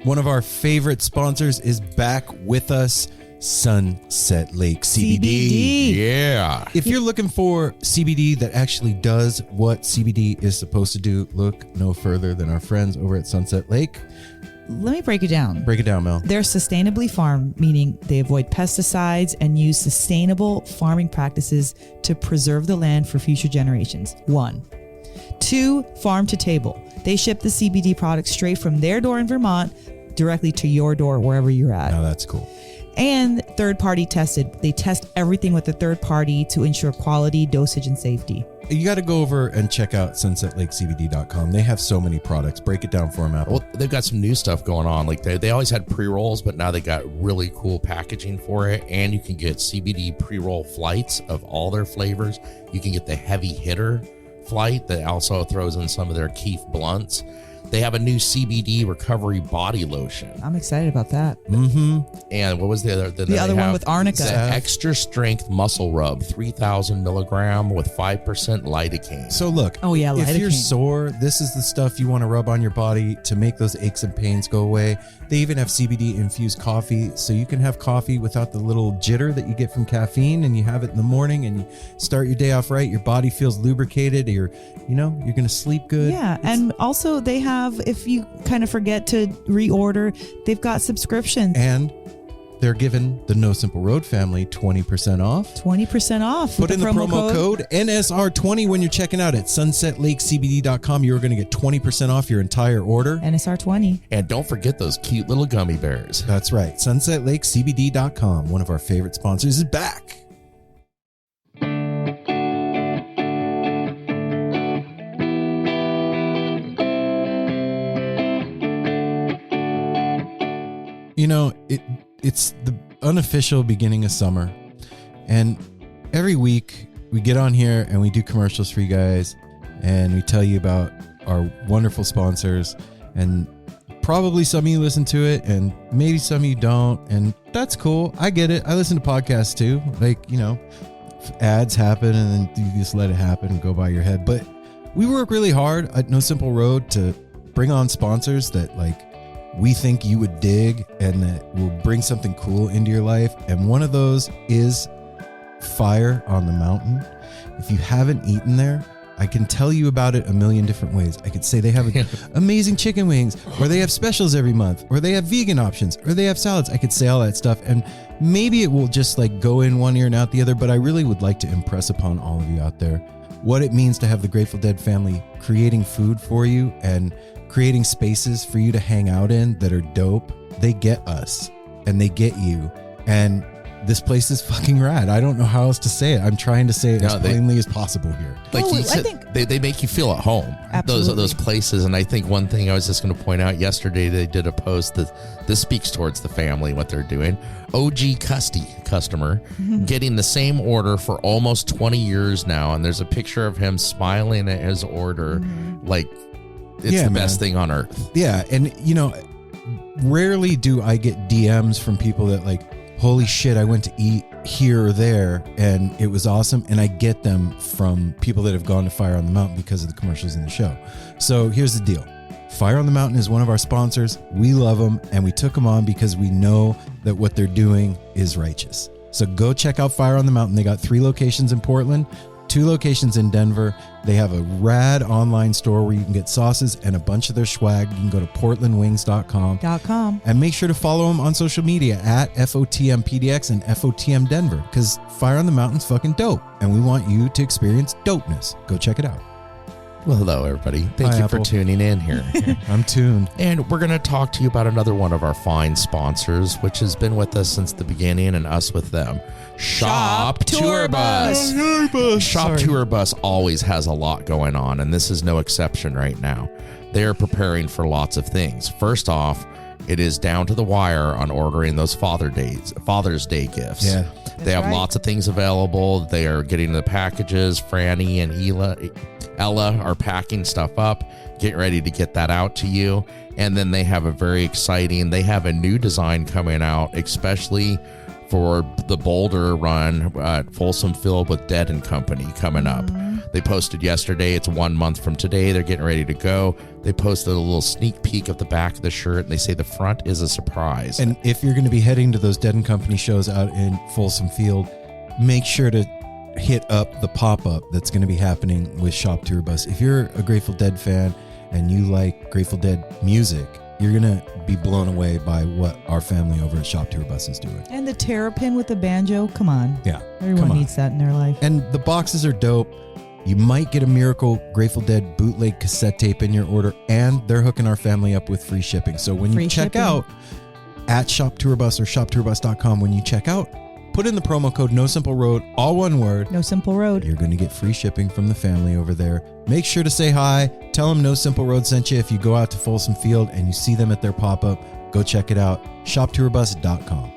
One of our favorite sponsors is back with us, Sunset Lake CBD. Yeah. If you're looking for CBD that actually does what CBD is supposed to do, look no further than our friends over at Sunset Lake. Let me break it down. Break it down, Mel. They're sustainably farmed, meaning they avoid pesticides and use sustainable farming practices to preserve the land for future generations. 1. 2, farm to table. They ship the CBD products straight from their door in Vermont directly to your door wherever you're at. Now that's cool. And third party tested. They test everything with a third party to ensure quality, dosage, and safety. You got to go over and check out sunsetlakecbd.com. They have so many products. Break it down for them, Apple. Well, they've got some new stuff going on. Like they always had pre-rolls, but now they got really cool packaging for it. And you can get CBD pre-roll flights of all their flavors. You can get the heavy hitter flight that also throws in some of their Keef blunts. They have a new CBD recovery body lotion. I'm excited about that. Mm-hmm. And what was the other? The other one with arnica. The extra strength muscle rub, 3,000 milligram with 5% lidocaine. So look, Oh, yeah, if you're lidocaine. sore, this is the stuff you want to rub on your body to make those aches and pains go away. They even have CBD infused coffee, so you can have coffee without the little jitter that you get from caffeine, and you have it in the morning and you start your day off right. Your body feels lubricated. You're going to sleep good. Yeah, and also they have, if you kind of forget to reorder, they've got subscriptions. And they're giving the No Simple Road family 20% off. 20% off. Put with in the promo code NSR20 when you're checking out at sunsetlakecbd.com. You're going to get 20% off your entire order. NSR20. And don't forget those cute little gummy bears. That's right. sunsetlakecbd.com, one of our favorite sponsors, is back. You know, it's the unofficial beginning of summer, and every week we get on here and we do commercials for you guys, and we tell you about our wonderful sponsors, and probably some of you listen to it and maybe some of you don't, and that's cool. I get it. I listen to podcasts too. Like, ads happen and then you just let it happen and go by your head. But we work really hard at No Simple Road to bring on sponsors that we think you would dig and that will bring something cool into your life. And one of those is Fire on the Mountain. If you haven't eaten there, I can tell you about it a million different ways. I could say they have amazing chicken wings, or they have specials every month, or they have vegan options, or they have salads. I could say all that stuff, and maybe it will just go in one ear and out the other, but I really would like to impress upon all of you out there what it means to have the Grateful Dead family creating food for you and creating spaces for you to hang out in that are dope. They get us and they get you. And this place is fucking rad. I don't know how else to say it. I'm trying to say it as plainly as possible here. Like Oh, you said, I think- they make you feel at home. Absolutely. Those places. And I think one thing I was just going to point out yesterday, they did a post that this speaks towards the family, what they're doing. OG customer getting the same order for almost 20 years now. And there's a picture of him smiling at his order like it's the best thing on earth. Yeah. And, rarely do I get DMs from people that holy shit, I went to eat here or there and it was awesome. And I get them from people that have gone to Fire on the Mountain because of the commercials in the show. So here's the deal. Fire on the Mountain is one of our sponsors. We love them, and we took them on because we know that what they're doing is righteous. So go check out Fire on the Mountain. They got 3 locations in Portland, 2 locations in Denver. They have a rad online store where you can get sauces and a bunch of their swag. You can go to portlandwings.com. And make sure to follow them on social media at FOTMPDX and FOTM Denver, because Fire on the Mountain's fucking dope, and we want you to experience dopeness. Go check it out. Well, hello, everybody. Thank Hi, you Apple. for tuning in here. I'm tuned. And we're going to talk to you about another one of our fine sponsors, which has been with us since the beginning and us with them. Shop Tour Bus. Shop Tour Bus always has a lot going on, and this is no exception right now. They are preparing for lots of things. First off, it is down to the wire on ordering those Father's Day gifts. Yeah. They have lots of things available. They are getting the packages. Franny and Ella are packing stuff up, getting ready to get that out to you. And then they have they have a new design coming out, especially for the Boulder run at Folsom Field with Dead and Company coming up. They posted yesterday. It's 1 month from today. They're getting ready to go. They posted a little sneak peek of the back of the shirt, and they say the front is a surprise. And if you're going to be heading to those Dead & Company shows out in Folsom Field, make sure to hit up the pop-up that's going to be happening with Shop Tour Bus. If you're a Grateful Dead fan and you like Grateful Dead music, you're going to be blown away by what our family over at Shop Tour Bus is doing. And the terrapin with the banjo, come on. Yeah. Everyone needs that in their life. And the boxes are dope. You might get a Miracle Grateful Dead bootleg cassette tape in your order, and they're hooking our family up with free shipping. So when you check out at Shop Tour Bus or shoptourbus.com, when you check out, put in the promo code No Simple Road, all one word. No Simple Road. You're going to get free shipping from the family over there. Make sure to say hi. Tell them No Simple Road sent you. If you go out to Folsom Field and you see them at their pop-up, go check it out. shoptourbus.com.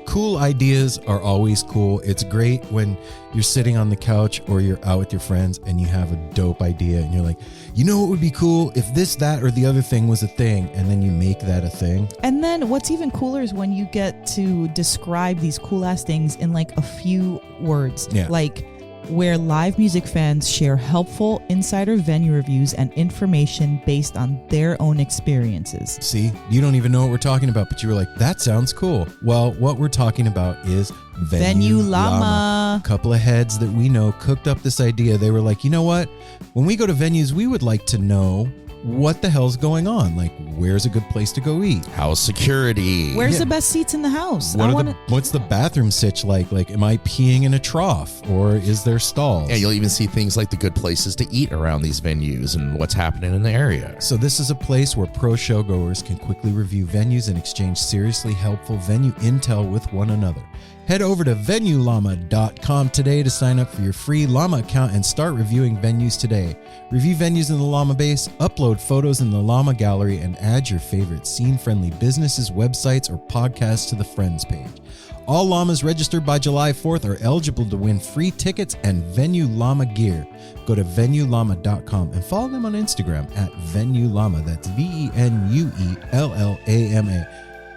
Cool ideas are always cool. It's great when you're sitting on the couch or you're out with your friends and you have a dope idea and you're like, you know what would be cool if this, that, or the other thing was a thing, and then you make that a thing. And then what's even cooler is when you get to describe these cool ass things in like a few words. Yeah. Like where live music fans share helpful insider venue reviews and information based on their own experiences. See, you don't even know what we're talking about, but you were like, that sounds cool. Well, what we're talking about is Venue Llama. A couple of heads that we know cooked up this idea. They were like, you know what? When we go to venues, we would like to know what the hell's going on. Like, where's a good place to go eat? How's security? Where's the best seats in the house? What's the bathroom sitch like? Like, am I peeing in a trough or is there stalls? Yeah, you'll even see things like the good places to eat around these venues and what's happening in the area. So this is a place where pro showgoers can quickly review venues and exchange seriously helpful venue intel with one another. Head over to venuellama.com today to sign up for your free Llama account and start reviewing venues today. Review venues in the Llama base, upload photos in the Llama gallery, and add your favorite scene-friendly businesses, websites, or podcasts to the Friends page. All Llamas registered by July 4th are eligible to win free tickets and Venue Llama gear. Go to venuellama.com and follow them on Instagram at Venue Llama. That's VENUELLAMA.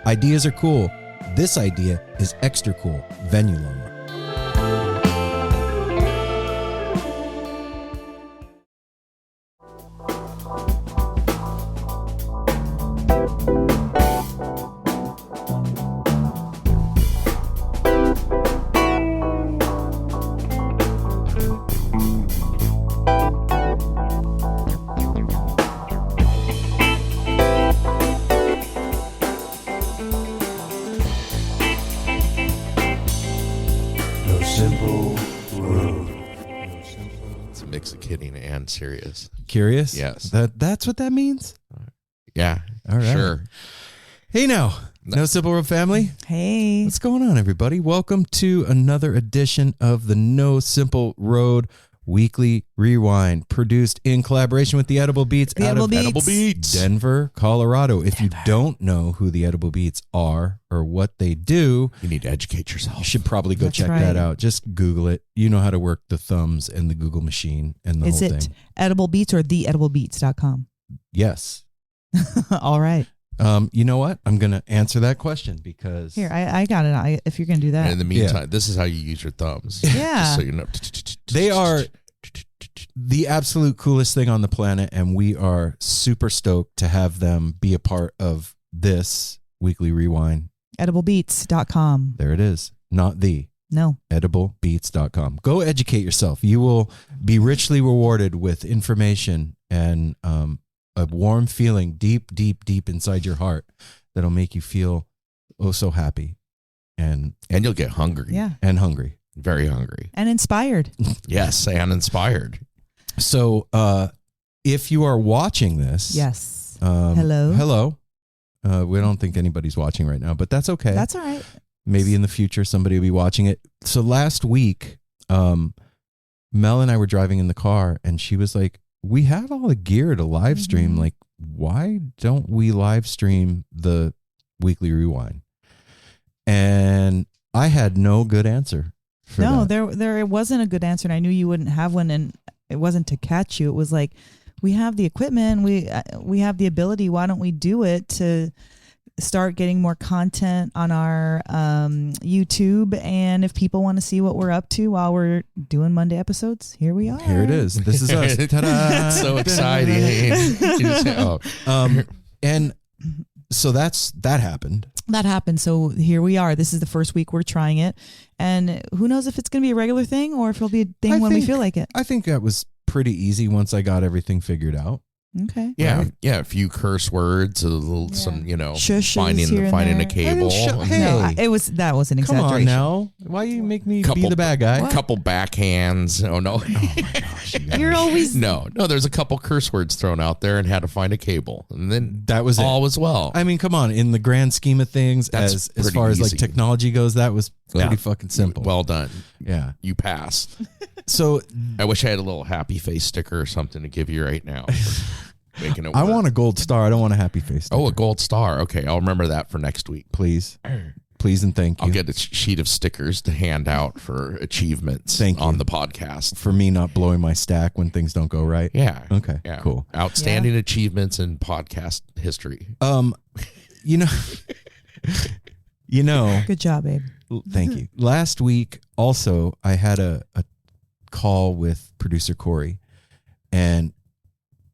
Ideas are cool. This idea is extra cool. Venue Llama. It's a mix of kidding and serious. Curious? Yes. That's what that means? Yeah. All right. Sure. Hey now, No Simple Road family. Hey. What's going on, everybody? Welcome to another edition of the No Simple Road Weekly Rewind, produced in collaboration with the Edible Beats out of Edible Beats, Denver, Colorado. If you don't know who the Edible Beats are or what they do, you need to educate yourself. You should probably go check that out. Just Google it. You know how to work the thumbs and the Google machine and the whole thing. Is it Edible Beats or theediblebeats.com? Yes. All right. You know what? I'm going to answer that question because... Here, I got it. If you're going to do that. And in the meantime, this is how you use your thumbs. Yeah. Just so you know. They are the absolute coolest thing on the planet, and we are super stoked to have them be a part of this Weekly Rewind. Ediblebeats.com. There it is. Not the. No. Ediblebeats.com. Go educate yourself. You will be richly rewarded with information and a warm feeling deep, deep, deep inside your heart that'll make you feel oh so happy. And you'll get hungry. Yeah. And hungry. Very hungry. And inspired. Yes, and inspired. So if you are watching this. Yes. Hello. Hello. We don't think anybody's watching right now, but that's okay. That's all right. Maybe in the future somebody will be watching it. So last week, Mel and I were driving in the car and she was like, we have all the gear to live stream. Like, why don't we live stream the Weekly Rewind? And I had no good answer for that. There wasn't a good answer, and I knew you wouldn't have one, and it wasn't to catch you. It was like, we have the equipment, we have the ability. Why don't we do it to start getting more content on our YouTube. And if people want to see what we're up to while we're doing Monday episodes, here we are. Here it is. This is us. Ta-da! So exciting. And so that happened. That happened. So here we are. This is the first week we're trying it. And who knows if it's going to be a regular thing or if it'll be a thing when we feel like it. I think that was pretty easy once I got everything figured out. Okay. Yeah, right? yeah. A few curse words, some Shushes finding a cable. Hey. No, that was an exaggeration. Come on now. Why you make me be the bad guy? A couple backhands. Oh no. Oh my gosh. You're always No. There's a couple curse words thrown out there and had to find a cable, and then that was all it. was well. I mean, come on. In the grand scheme of things, That's as far as like easy. technology goes, that was pretty fucking simple. Well done. Yeah. You passed. So I wish I had a little happy face sticker or something to give you right now. Making it I work. want a gold star. I don't want a happy face. Oh, a sticker. gold star. Okay, I'll remember that for next week. Please and thank you. I'll get a sheet of stickers to hand out for achievements Thank you. on the podcast. For me not blowing my stack when things don't go right. Yeah. Okay. Yeah. Cool. Outstanding achievements in podcast history. You know. good job, babe. Thank you. Last week, also, I had a call with producer Corey, and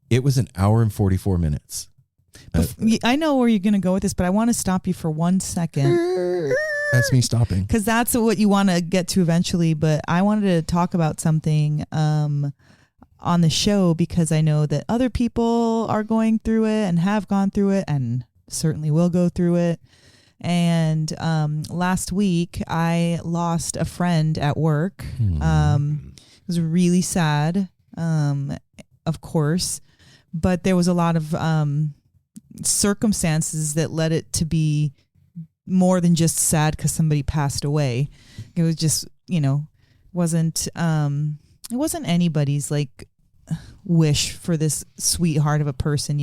it was an hour and 44 minutes. I know where you're going to go with this, but I want to stop you for 1 second. That's me stopping. Because that's what you want to get to eventually. But I wanted to talk about something on the show because I know that other people are going through it and have gone through it and certainly will go through it. And last week, I lost a friend at work. It was really sad, of course, but there was a lot of circumstances that led it to be more than just sad because somebody passed away. It was just, it wasn't anybody's like wish for this sweetheart of a person,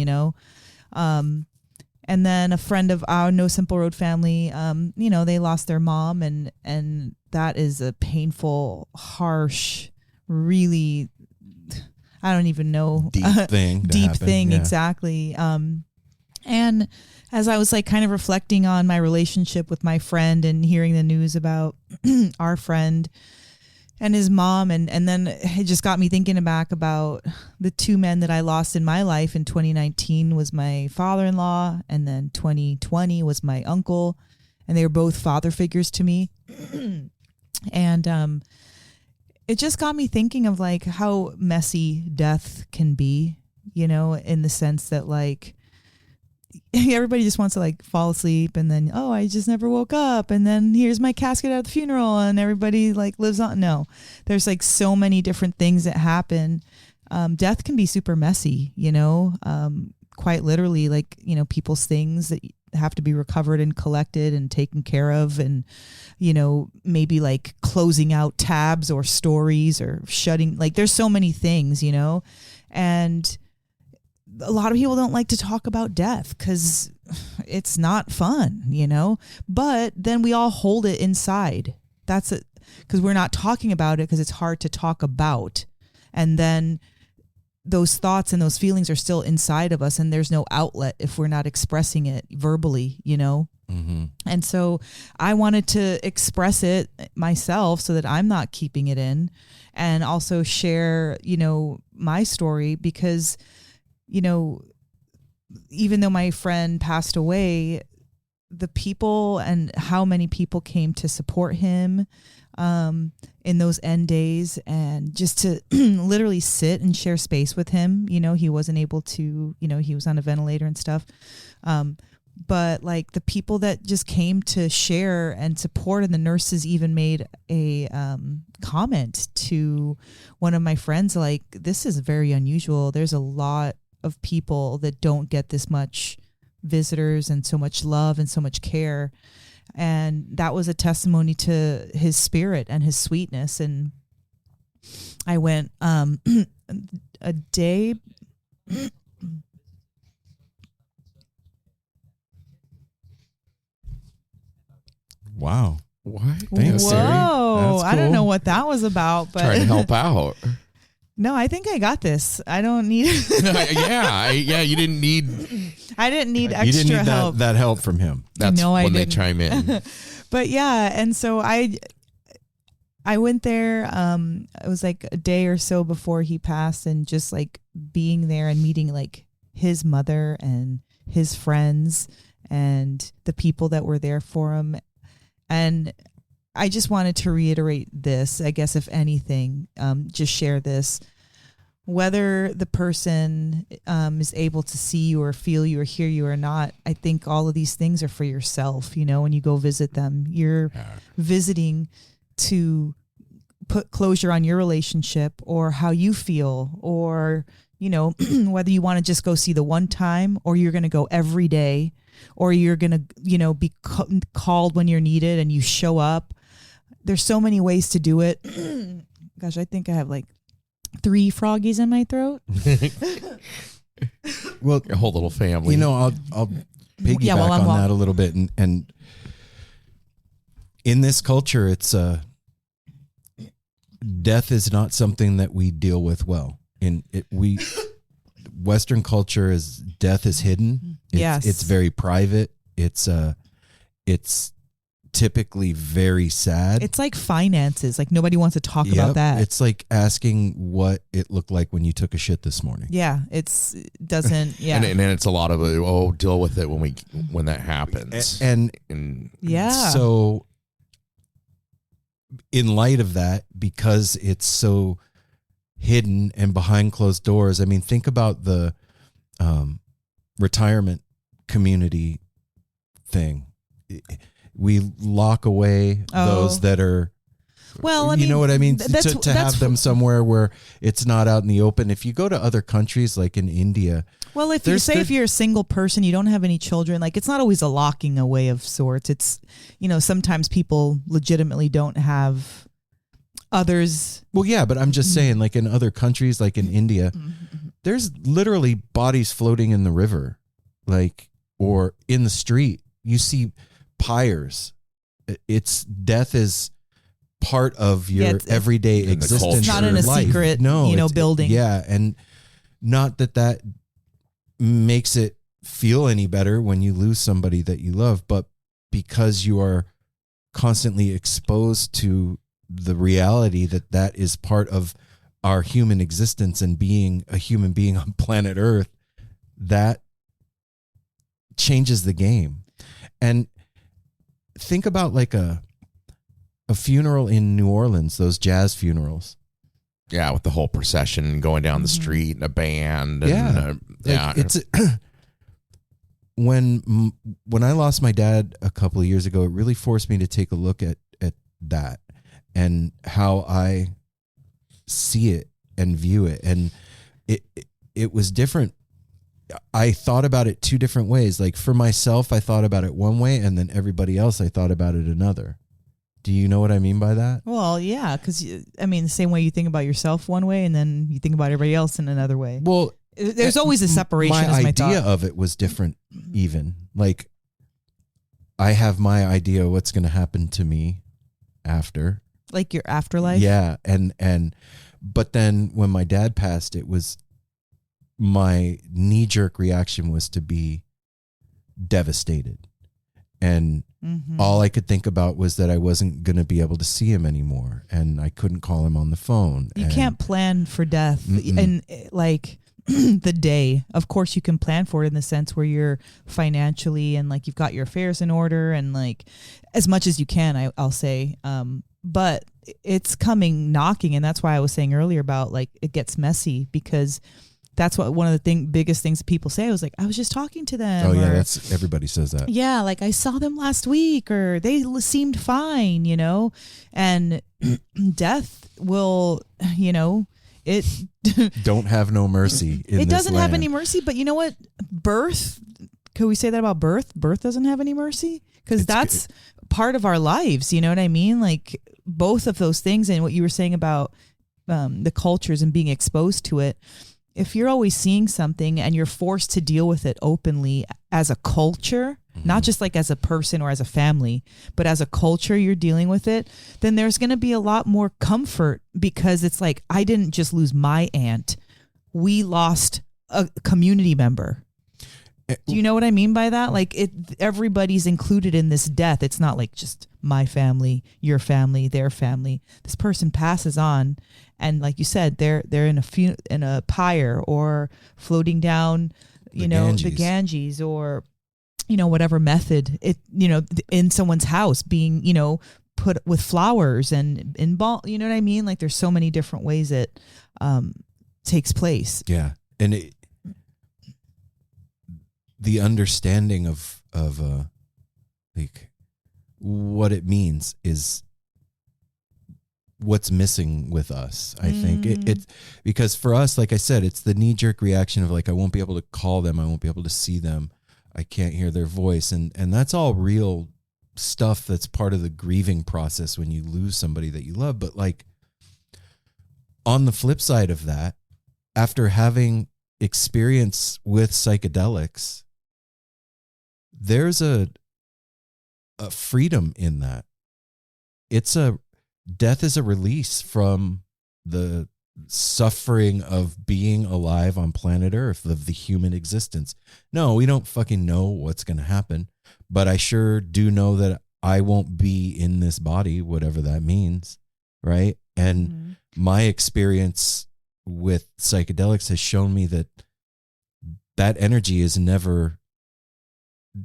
and then a friend of our No Simple Road family, they lost their mom, and that is a painful, harsh, really, I don't even know. Deep thing. Deep thing, yeah. Exactly. And as I was like kind of reflecting on my relationship with my friend and hearing the news about our friend and his mom, and then it just got me thinking back about the two men that I lost in my life. In 2019 was my father-in-law, and then 2020 was my uncle, and they were both father figures to me. And it just got me thinking of like how messy death can be, in the sense that like everybody just wants to like fall asleep and then, oh, I just never woke up. And then here's my casket at the funeral and everybody like lives on. No, there's like so many different things that happen. Death can be super messy, quite literally, like, people's things that have to be recovered and collected and taken care of. And, maybe like closing out tabs or stories or shutting, like there's so many things, and a lot of people don't like to talk about death because it's not fun, but then we all hold it inside. That's it. Because we're not talking about it because it's hard to talk about. And then those thoughts and those feelings are still inside of us, and there's no outlet if we're not expressing it verbally, Mm-hmm. And so I wanted to express it myself so that I'm not keeping it in, and also share, my story because, even though my friend passed away, the people and how many people came to support him in those end days, and just to literally sit and share space with him. He wasn't able to, he was on a ventilator and stuff. But like the people that just came to share and support, and the nurses even made a comment to one of my friends, like, this is very unusual. There's a lot of people that don't get this much visitors and so much love and so much care. And that was a testimony to his spirit and his sweetness. And I went a day. Wow. What? Thanks, Whoa. Sari. That's I don't cool. know what that was about, but Trying to help out. no, I think I got this. I don't need Yeah. You didn't need I didn't need You extra didn't need help. that help from him. That's No, I when they didn't. chime in. But yeah, and so I went there. It was like a day or so before he passed, and just like being there and meeting like his mother and his friends and the people that were there for him. And I just wanted to reiterate this, I guess, if anything, just share this. Whether the person is able to see you or feel you or hear you or not, I think all of these things are for yourself. You know, when you go visit them, you're visiting to put closure on your relationship or how you feel, or, you know, whether you want to just go see the one time or you're going to go every day, or you're going to, you know, be called when you're needed and you show up. There's so many ways to do it. Gosh, I think I have like 3 froggies in my throat. Well, Your whole little family. you know, I'll piggyback well, I'm on that a little bit, and in this culture, it's death is not something that we deal with well. Western culture is death is hidden. Yes. It's very private. It's typically very sad. It's like finances. Like nobody wants to talk about that. It's like asking what it looked like when you took a shit this morning. Yeah, it doesn't. Yeah, and then it's a lot of deal with it when that happens. And yeah. So, in light of that, because it's so hidden and behind closed doors, I mean, think about the retirement community thing. We lock away those that are, well, I you mean, know what I mean? that's To have them somewhere where it's not out in the open. If you go to other countries like in India, well, if you're a single person, you don't have any children, like it's not always a locking away of sorts. It's, you know, sometimes people legitimately don't have others. well, yeah, but I'm just saying, like in other countries, like in India, there's literally bodies floating in the river, like, or in the street. You see pyres. It's death is part of your everyday in the existence. culture. It's not in a life. secret, no, you know, it's- building. Yeah, and not that makes it feel any better when you lose somebody that you love, but because you are constantly exposed to the reality that is part of our human existence and being a human being on planet Earth, that changes the game. And think about like a funeral in New Orleans, those jazz funerals. Yeah, with the whole procession going down the street and a band. And, It's when I lost my dad a couple of years ago, it really forced me to take a look at that and how I see it and view it. And it was different. I thought about it 2 different ways. Like for myself, I thought about it one way, and then everybody else, I thought about it another. Do you know what I mean by that? Well, yeah, because I mean, the same way you think about yourself one way, and then you think about everybody else in another way. Well, there's always a separation. My is my idea thought. of it was different. Even like, I have my idea of what's going to happen to me after. Like your afterlife. Yeah, but then when my dad passed, it was my knee-jerk reaction was to be devastated. And all I could think about was that I wasn't going to be able to see him anymore, and I couldn't call him on the phone. You can't plan for death. And like the day, of course you can plan for it in the sense where you're financially and like you've got your affairs in order and like as much as you can, I'll say. But it's coming knocking, and that's why I was saying earlier about like it gets messy, because that's what one of the biggest things people say. I was like, I was just talking to them. Oh yeah, or, that's everybody says that. yeah, like I saw them last week, or they seemed fine, you know. And death will, you know, it Don't have no mercy in it this doesn't have land. any mercy. But you know what? Birth. Could we say that about birth? Birth doesn't have any mercy, because that's part of our lives. You know what I mean? Like both of those things, and what you were saying about the cultures and being exposed to it. If you're always seeing something and you're forced to deal with it openly as a culture, not just like as a person or as a family, but as a culture, you're dealing with it, then there's going to be a lot more comfort, because it's like, I didn't just lose my aunt. We lost a community member. Do you know what I mean by that? Like everybody's included in this death. It's not like just my family, your family, their family. This person passes on, and like you said, they're in a pyre or floating down, the Ganges, or whatever method in someone's house, being put with flowers and in ball. You know what I mean? Like there's so many different ways it takes place. Yeah, and the understanding of like what it means is what's missing with us. I think it's because for us, like I said, it's the knee-jerk reaction of like, I won't be able to call them, I won't be able to see them, I can't hear their voice, and that's all real stuff that's part of the grieving process when you lose somebody that you love. But like on the flip side of that, after having experience with psychedelics, there's a freedom in that. Death is a release from the suffering of being alive on planet Earth, of the human existence. No, we don't fucking know what's going to happen, but I sure do know that I won't be in this body, whatever that means, right? And my experience with psychedelics has shown me that energy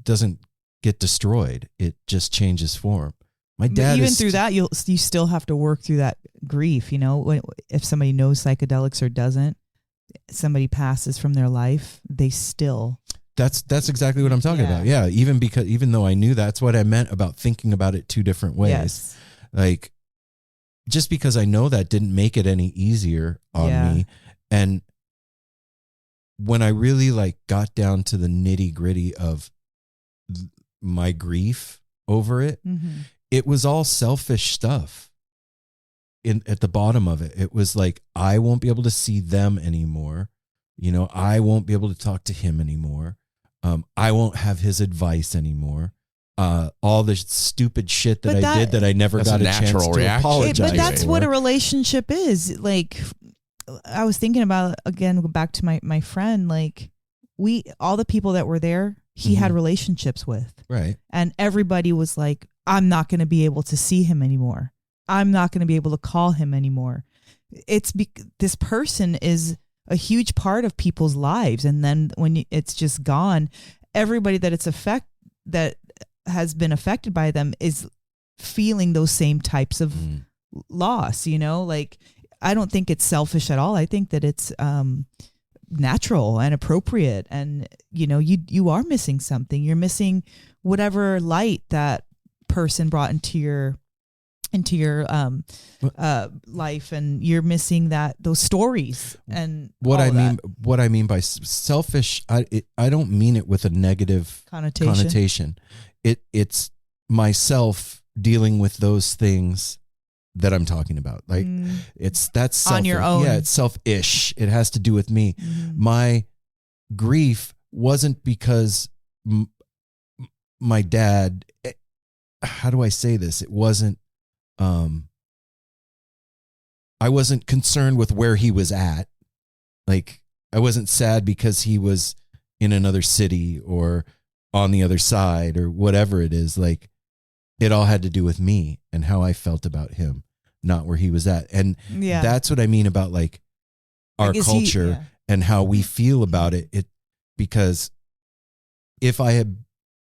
doesn't get destroyed. It just changes form. My dad, but even through that, you still have to work through that grief. If somebody knows psychedelics or doesn't, somebody passes from their life, they still. That's exactly what I'm talking about. Yeah, even though I knew that's what I meant about thinking about it two different ways. Yes. Like, just because I know that didn't make it any easier on me. And when I really like got down to the nitty gritty of my grief over it, it was all selfish stuff. At the bottom of it, it was like, I won't be able to see them anymore. I won't be able to talk to him anymore. I won't have his advice anymore. All the stupid shit that I did that I never got a chance to apologize. But that's what a relationship is. Like, I was thinking about, again, go back to my friend, like all the people that were there, he had relationships with. Right. And everybody was like, I'm not going to be able to see him anymore. I'm not going to be able to call him anymore. This person is a huge part of people's lives. And then when it's just gone, everybody that has been affected by them is feeling those same types of loss, like, I don't think it's selfish at all. I think that it's natural and appropriate. And, you are missing something. You're missing whatever light that person brought into your life, and you're missing those stories. And what I mean by selfish, I don't mean it with a negative connotation. It's myself dealing with those things that I'm talking about. Like that's selfish. On your own. Yeah, it's selfish. It has to do with me. My grief wasn't because my dad, how do I say this? It wasn't, I wasn't concerned with where he was at. Like, I wasn't sad because he was in another city or on the other side or whatever it is. Like, it all had to do with me and how I felt about him, not where he was at. And that's what I mean about like our culture and how we feel about it. Because if I had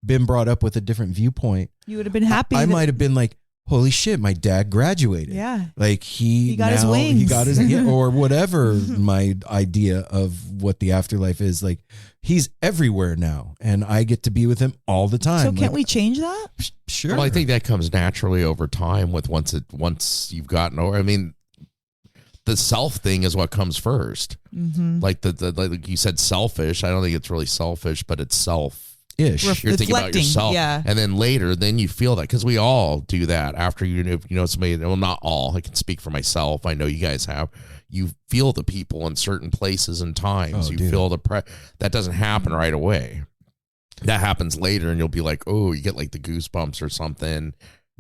been brought up with a different viewpoint, you would have been happy. I might have been like, holy shit, my dad graduated. Yeah. Like he got his wings. He got his, or whatever my idea of what the afterlife is. Like, he's everywhere now and I get to be with him all the time. So can't we change that? Sure. Well, I think that comes naturally over time with once you've gotten over. I mean, the self thing is what comes first. Like like you said, selfish. I don't think it's really selfish, but it's self. Ish. You're thinking about yourself, and then later, then you feel that, because we all do that after you know somebody. Well, not all. I can speak for myself. I know you guys have. You feel the people in certain places and times. You feel that doesn't happen right away. That happens later, and you'll be like, oh, you get like the goosebumps or something,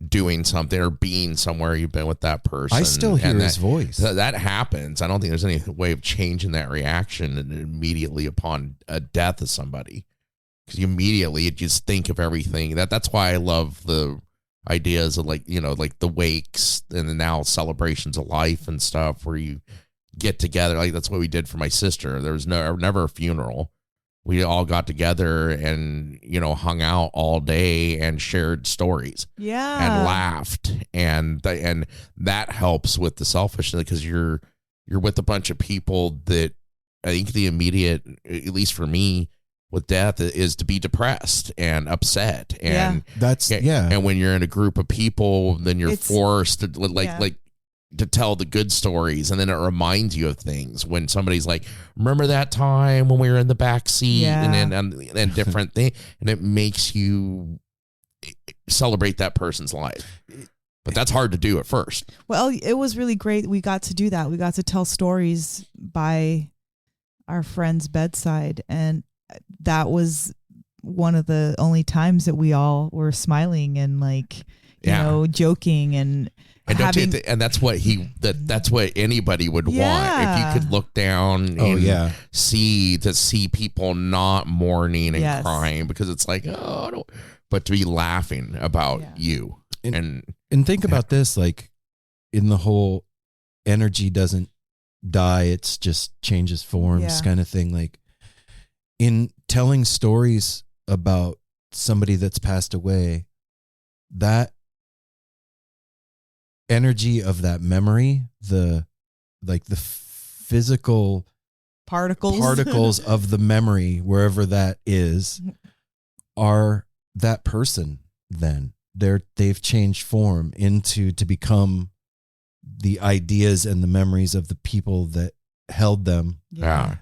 doing something or being somewhere you've been with that person. I still hear his voice. That happens. I don't think there's any way of changing that reaction immediately upon a death of somebody. because you immediately just think of everything. That's why I love the ideas of like the wakes and the now celebrations of life and stuff where you get together. Like that's what we did for my sister. There was never a funeral. We all got together and hung out all day and shared stories. Yeah, and laughed, and that helps with the selfishness because you're with a bunch of people that I think the immediate, at least for me, with death is to be depressed and upset, and and when you're in a group of people, then you're forced to like to tell the good stories, and then it reminds you of things when somebody's like, remember that time when we were in the back seat and different thing, and it makes you celebrate that person's life. But that's hard to do at first. Well, it was really great. We got to do that. We got to tell stories by our friend's bedside, and that was one of the only times that we all were smiling and joking and and that's what that's what anybody would want if you could look down and see people not mourning and crying, because it's like, but to be laughing about you and think about this, like in the whole energy doesn't die, it's just changes forms kind of thing. Like in telling stories about somebody that's passed away, that energy of that memory, the physical particles of the memory, wherever that is, are that person. Then they've changed form to become the ideas and the memories of the people that held them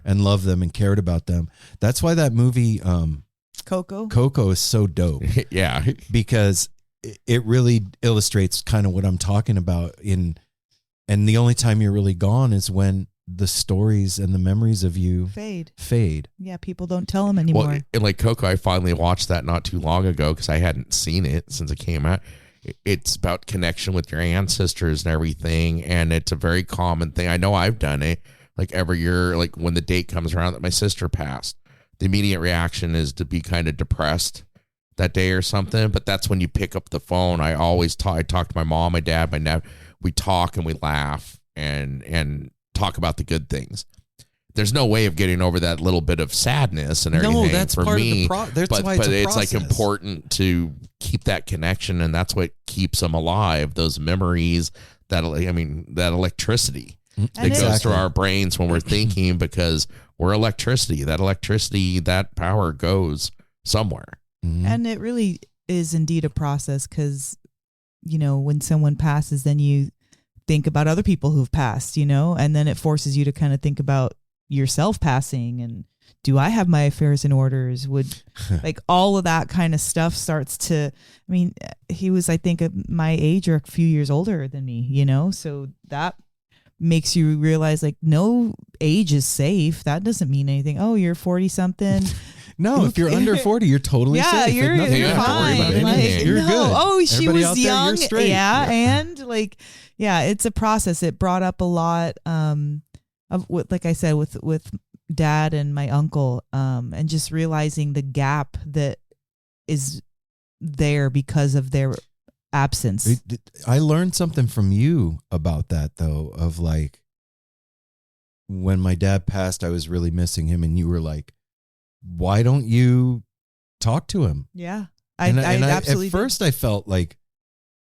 and loved them and cared about them. That's why that movie Coco is so dope. Because it really illustrates kind of what I'm talking about and the only time you're really gone is when the stories and the memories of you fade. Yeah, people don't tell them anymore. Well, and like Coco, I finally watched that not too long ago because I hadn't seen it since it came out. It's about connection with your ancestors and everything, and it's a very common thing. I know I've done it like every year, like when the date comes around that my sister passed, the immediate reaction is to be kind of depressed that day or something. But that's when you pick up the phone. I always talk to my mom, my dad, my nephew. We talk and we laugh and talk about the good things. There's no way of getting over that little bit of sadness and everything. No, that's for part me. Of the but it's like important to keep that connection, and that's what keeps them alive. Those memories, that electricity that goes through our brains when we're thinking, because we're electricity. That power goes somewhere. Mm-hmm. And it really is indeed a process, because when someone passes, then you think about other people who've passed, and then it forces you to kind of think about yourself passing, and do I have my affairs in orders? Would like all of that kind of stuff starts to, he was, I think, my age or a few years older than me, so that makes you realize like no age is safe. That doesn't mean anything. Oh, you're 40 something. No, if you're under 40, you're totally safe. You're fine. Like, you're good. Oh, she Everybody was young. Straight. And it's a process. It brought up a lot of what, like I said, with dad and my uncle, and just realizing the gap that is there because of their absence. I learned something from you about that, though, of like when my dad passed, I was really missing him, and you were like, why don't you talk to him? Yeah. I absolutely at first I felt like,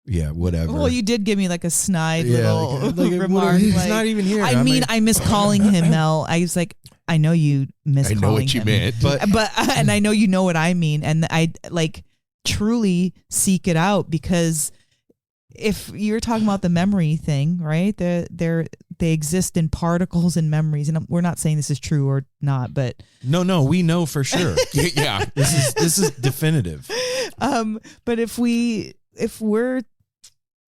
yeah, whatever. Well, you did give me like a snide little remark. He's not even here. I miss calling him, Mel. I was like, I know you miss calling him. I know what you meant. But and I know you know what I mean. And I like truly seek it out, because if you're talking about the memory thing, right? They exist in particles and memories, and we're not saying this is true or not, but no, we know for sure. Yeah, this is definitive. But if we're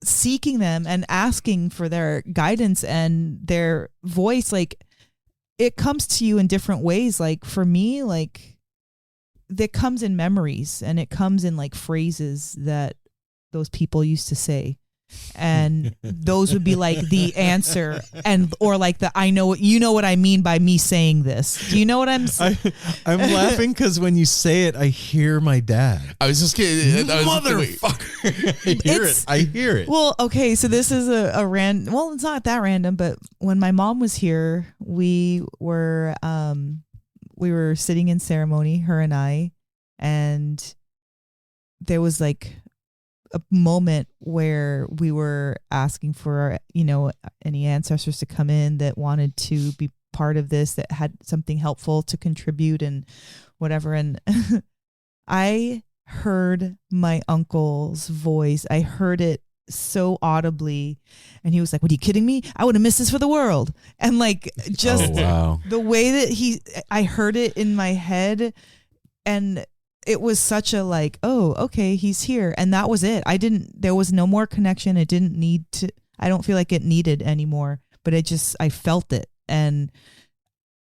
seeking them and asking for their guidance and their voice, like it comes to you in different ways. Like for me, like that comes in memories, and it comes in like phrases that those people used to say. And those would be like the answer, and or like the I know you know what I mean by me saying this. Do you know what I'm saying? I'm laughing because when you say it, I hear my dad. I was just kidding. Motherfucker! I hear it. Well, okay, so this is a random. Well, it's not that random, but when my mom was here, we were sitting in ceremony, her and I, and there was like a moment where we were asking for, any ancestors to come in that wanted to be part of this, that had something helpful to contribute and whatever. And I heard my uncle's voice. I heard it so audibly, and he was like, "What, are you kidding me? I would have missed this for the world." And like, just the way that I heard it in my head, and it was such a like, oh, okay, he's here. And that was it. There was no more connection. It didn't need to, I don't feel like it needed anymore, but I felt it. And,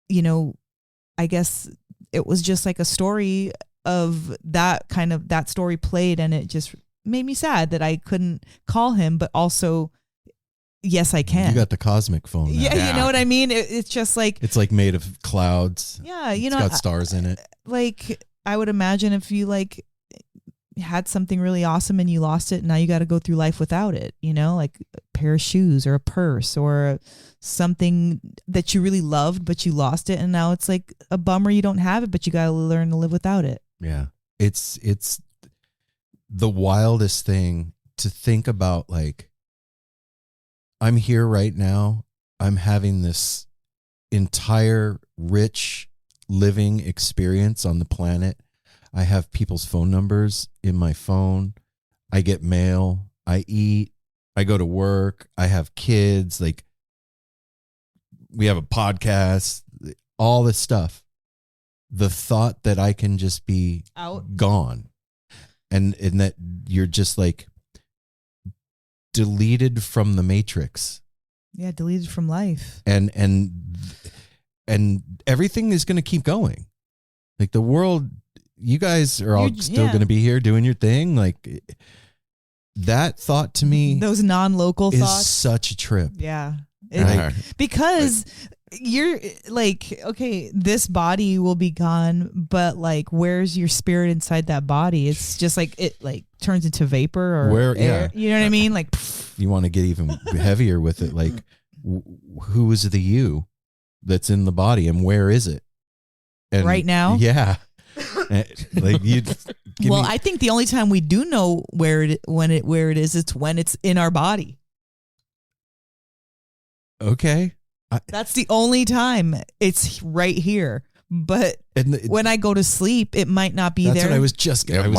I guess it was just like a story of that story played, and it just made me sad that I couldn't call him, but also, yes, I can. You got the cosmic phone now. Yeah, you know what I mean? It's just like, it's like made of clouds. Yeah, it's got stars in it. Like, I would imagine if you like had something really awesome and you lost it, and now you got to go through life without it, like a pair of shoes or a purse or something that you really loved, but you lost it. And now it's like a bummer you don't have it, but you got to learn to live without it. Yeah. It's the wildest thing to think about. Like, I'm here right now. I'm having this entire rich living experience on the planet. I have people's phone numbers in my phone. I get mail. I eat. I go to work. I have kids. Like, we have a podcast, all this stuff. The thought that I can just be gone, and that you're just like deleted from the matrix. Yeah, deleted from life. And everything is going to keep going. Like, the world, you guys are all still going to be here doing your thing. Like, that thought to me, those non-local is thoughts, such a trip. Yeah. Because you're like, okay, this body will be gone, but like, where's your spirit inside that body? It's just like, it like turns into vapor or air. You know what I mean? Like, you want to get even heavier with it. Like, who is the you that's in the body, and where is it? And right now? Yeah. Like, you. Well, I think the only time we do know where it is, it's when it's in our body. Okay. That's the only time it's right here. But when I go to sleep, it might not be there. That's what I was just going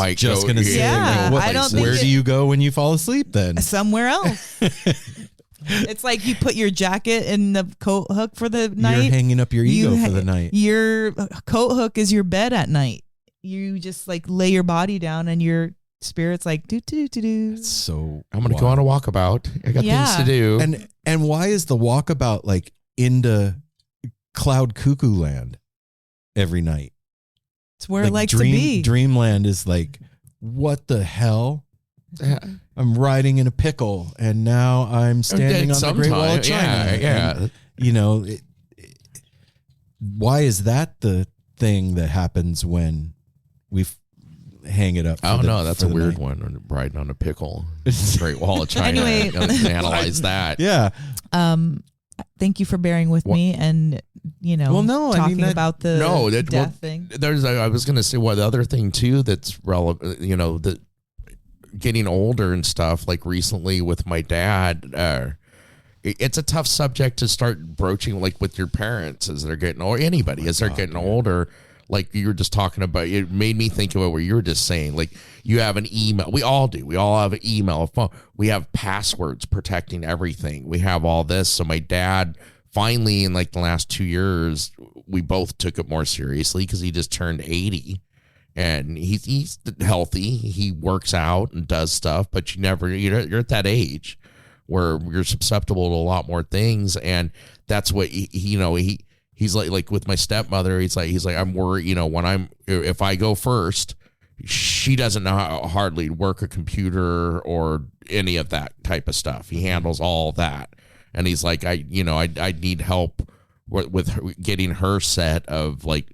to say. Yeah, like, I don't think where do you go when you fall asleep then? Somewhere else. It's like you put your jacket in the coat hook for the night. You're hanging up your ego for the night. Your coat hook is your bed at night. You just like lay your body down, and your spirit's like do. So I'm gonna go on a walkabout. I got things to do. And why is the walkabout like into cloud cuckoo land every night? It's where it likes to be. Dreamland is like, what the hell? I'm riding in a pickle, and now I'm standing on the Great Wall of China. Yeah. And, why is that the thing that happens when we hang it up? I don't know. That's a weird one. Riding on a pickle. Great Wall of China. Anyway, analyze that. Yeah. Thank you for bearing with me, and talking about the death thing. I was going to say, the other thing too that's relevant. That getting older and stuff. Like recently with my dad, it's a tough subject to start broaching, like with your parents as they're getting, or anybody as they're getting older. Like you were just talking about, it made me think about what you were just saying. Like, you have an email. We all do. We all have an email, a phone. We have passwords protecting everything. We have all this. So my dad finally, in like the last 2 years, we both took it more seriously because he just turned 80. And he's healthy. He works out and does stuff, but you're at that age where you're susceptible to a lot more things. And that's what he's like with my stepmother. He's like, I'm worried, if I go first, she doesn't know how hardly work a computer or any of that type of stuff. He handles all that. And he's like, I need help with getting her set of like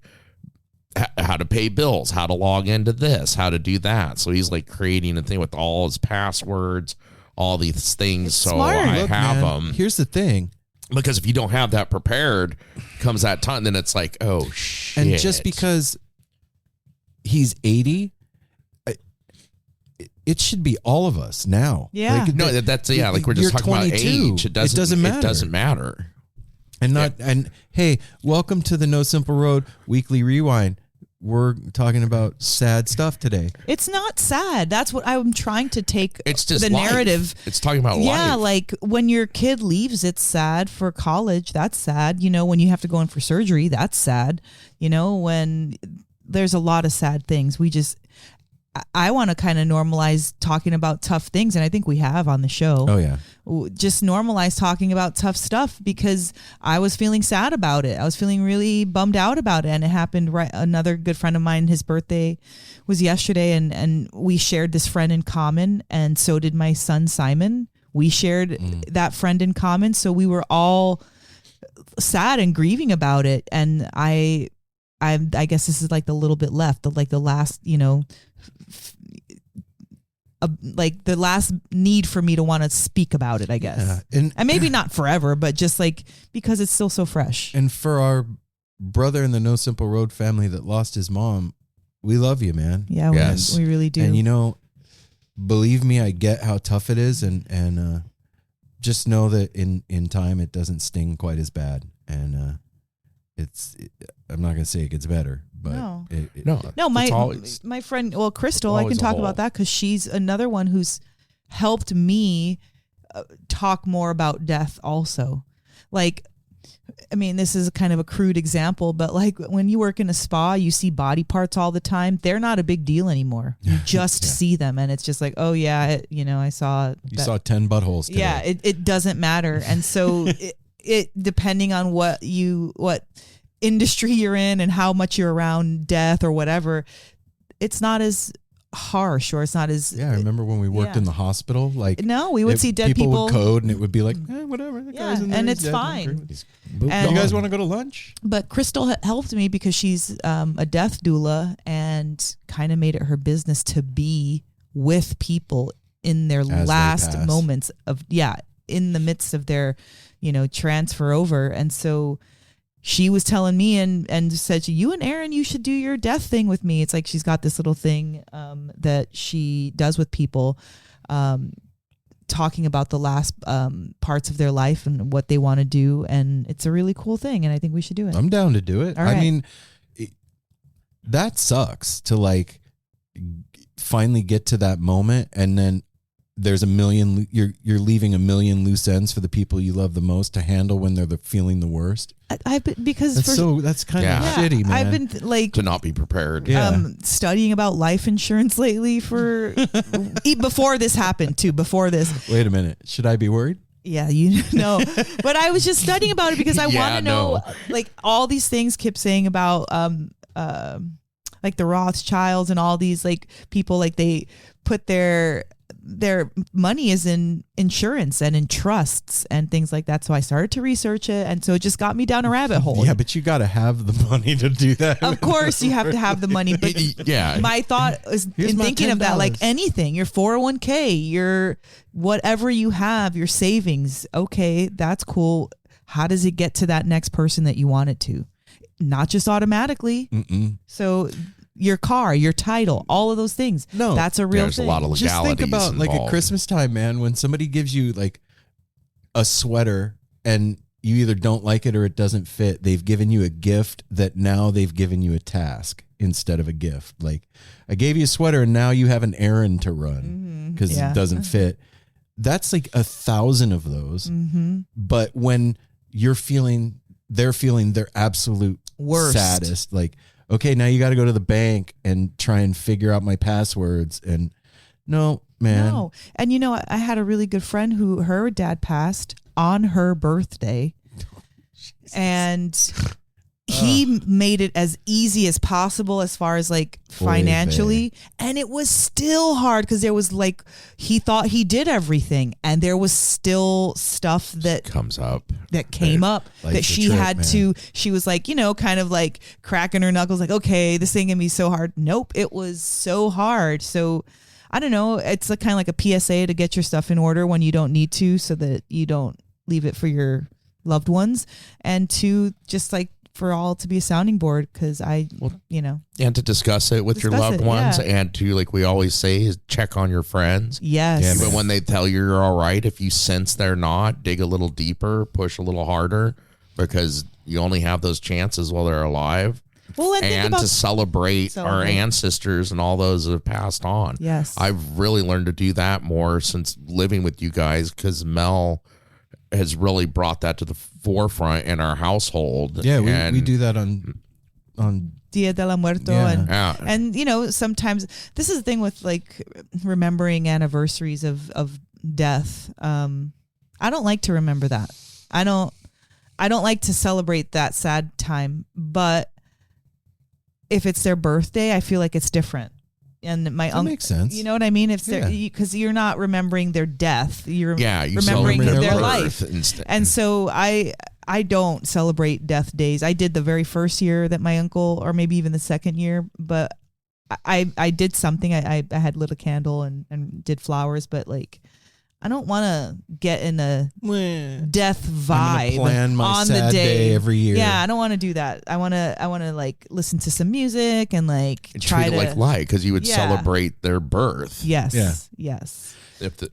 how to pay bills, how to log into this, how to do that. So he's like creating a thing with all his passwords, all these things. It's so smart. I Look, have man, them. Here's the thing. Because if you don't have that prepared, comes that time, then it's like, oh, shit. And just because he's 80, it should be all of us now. Yeah. No, like we're just you're talking about 22. age. It doesn't matter. It It doesn't matter. And hey, welcome to the No Simple Road Weekly Rewind. We're talking about sad stuff today. It's not sad. That's what I'm trying to take. It's just the life. narrative. It's talking about Yeah, life. like when your kid leaves, it's sad. For college, that's sad. When you have to go in for surgery, that's sad. When there's a lot of sad things. I want to kind of normalize talking about tough things, and I think we have on the show. Oh, yeah. Just normalize talking about tough stuff because I was feeling sad about it. I was feeling really bummed out about it, and it happened right. Another good friend of mine, his birthday was yesterday, and we shared this friend in common, and so did my son Simon. We shared that friend in common, so we were all sad and grieving about it. And I guess this is like the little bit left, the last, like the last need for me to want to speak about it, I guess. Yeah. And maybe not forever, but just like because it's still so fresh. And for our brother in the No Simple Road family that lost his mom, we love you, man. Yeah, Yes. we really do. And believe me, I get how tough it is, and just know that in time it doesn't sting quite as bad. And I'm not gonna say it gets better, but No. No, my friend, Crystal, I can always a talk hole. about that because she's another one who's helped me talk more about death also. Like, I mean, this is kind of a crude example, but like when you work in a spa, you see body parts all the time. They're not a big deal anymore. You just see them, and it's just like, oh yeah, I saw. You saw 10 buttholes today. Yeah, it doesn't matter, and so it depending on what industry you're in and how much you're around death or whatever, it's not as harsh, or it's not as. Yeah, I remember when we worked in the hospital. Like, no, we would see dead people would code, and it would be like, whatever. The guy's in there, and he's it's dead, fine. You guys want to go to lunch? But Crystal helped me because she's a death doula and kind of made it her business to be with people in their As they last pass. moments of in the midst of their transfer over. And so she was telling me and said, you and Aaron, you should do your death thing with me. It's like she's got this little thing that she does with people, talking about the last parts of their life and what they want to do. And it's a really cool thing. And I think we should do it. I'm down to do it. All right. I mean, that sucks to like finally get to that moment, and then there's you're leaving a million loose ends for the people you love the most to handle when they're feeling the worst. I've been, because that's kind of shitty, man. I've been like to not be prepared. Yeah. Studying about life insurance lately for before this happened too. Before this, Wait a minute, should I be worried? yeah, but I was just studying about it because I want to know, like all these things kept saying about like the Rothschilds and all these like people, like they put their money is in insurance and in trusts and things like that. So I started to research it, and so it just got me down a rabbit hole. Yeah, but you got to have the money to do that. Of course, you have to have the money. But my thought is Here's in my thinking of that, like $10. anything, your 401k, your whatever you have, your savings. Okay, that's cool. How does it get to that next person that you want it to? Not just automatically. Mm-mm. So your car, your title, all of those things. No, that's a real There's thing. a lot of Just legalities think about like involved. at Christmas time, man, when somebody gives you like a sweater and you either don't like it or it doesn't fit. They've given you a gift that now they've given you a task instead of a gift. Like, I gave you a sweater and now you have an errand to run because it doesn't fit. That's like 1,000 of those. Mm-hmm. But when they're feeling their absolute Worst. saddest, like, okay, now you got to go to the bank and try and figure out my passwords. And no, man. No. And I had a really good friend who her dad passed on her birthday. And he made it as easy as possible as far as like financially, and it was still hard because there was like he thought he did everything, and there was still stuff that came up that she had to. She was like, kind of like cracking her knuckles, like, okay, this thing can be so hard. Nope, it was so hard. So I don't know. It's kind of like a PSA to get your stuff in order when you don't need to, so that you don't leave it for your loved ones, and to just like for all to be a sounding board, because and to discuss it with your loved ones, and to, like we always say, is check on your friends. Yes. Even when they tell you you're all right, if you sense they're not, dig a little deeper, push a little harder, because you only have those chances while they're alive. Well, and to celebrate our ancestors and all those that have passed on. Yes. I've really learned to do that more since living with you guys, because Mel has really brought that to the forefront in our household. Yeah, we do that on Dia de la Muerto. And sometimes this is the thing with like remembering anniversaries of death. I don't like to remember that. I don't like to celebrate that sad time, but if it's their birthday, I feel like it's different. And my uncle makes sense. You know what I mean? If because you're not remembering their death, you're remembering their their life. And so I don't celebrate death days. I did the very first year that my uncle, or maybe even the second year, but I did something. I had lit a candle and did flowers, but like I don't want to get in a death vibe plan my on sad the day every year. Yeah, I don't want to do that. I want to like listen to some music and like try treat to like light, because you would celebrate their birth. Yes. Yeah. Yes. Okay.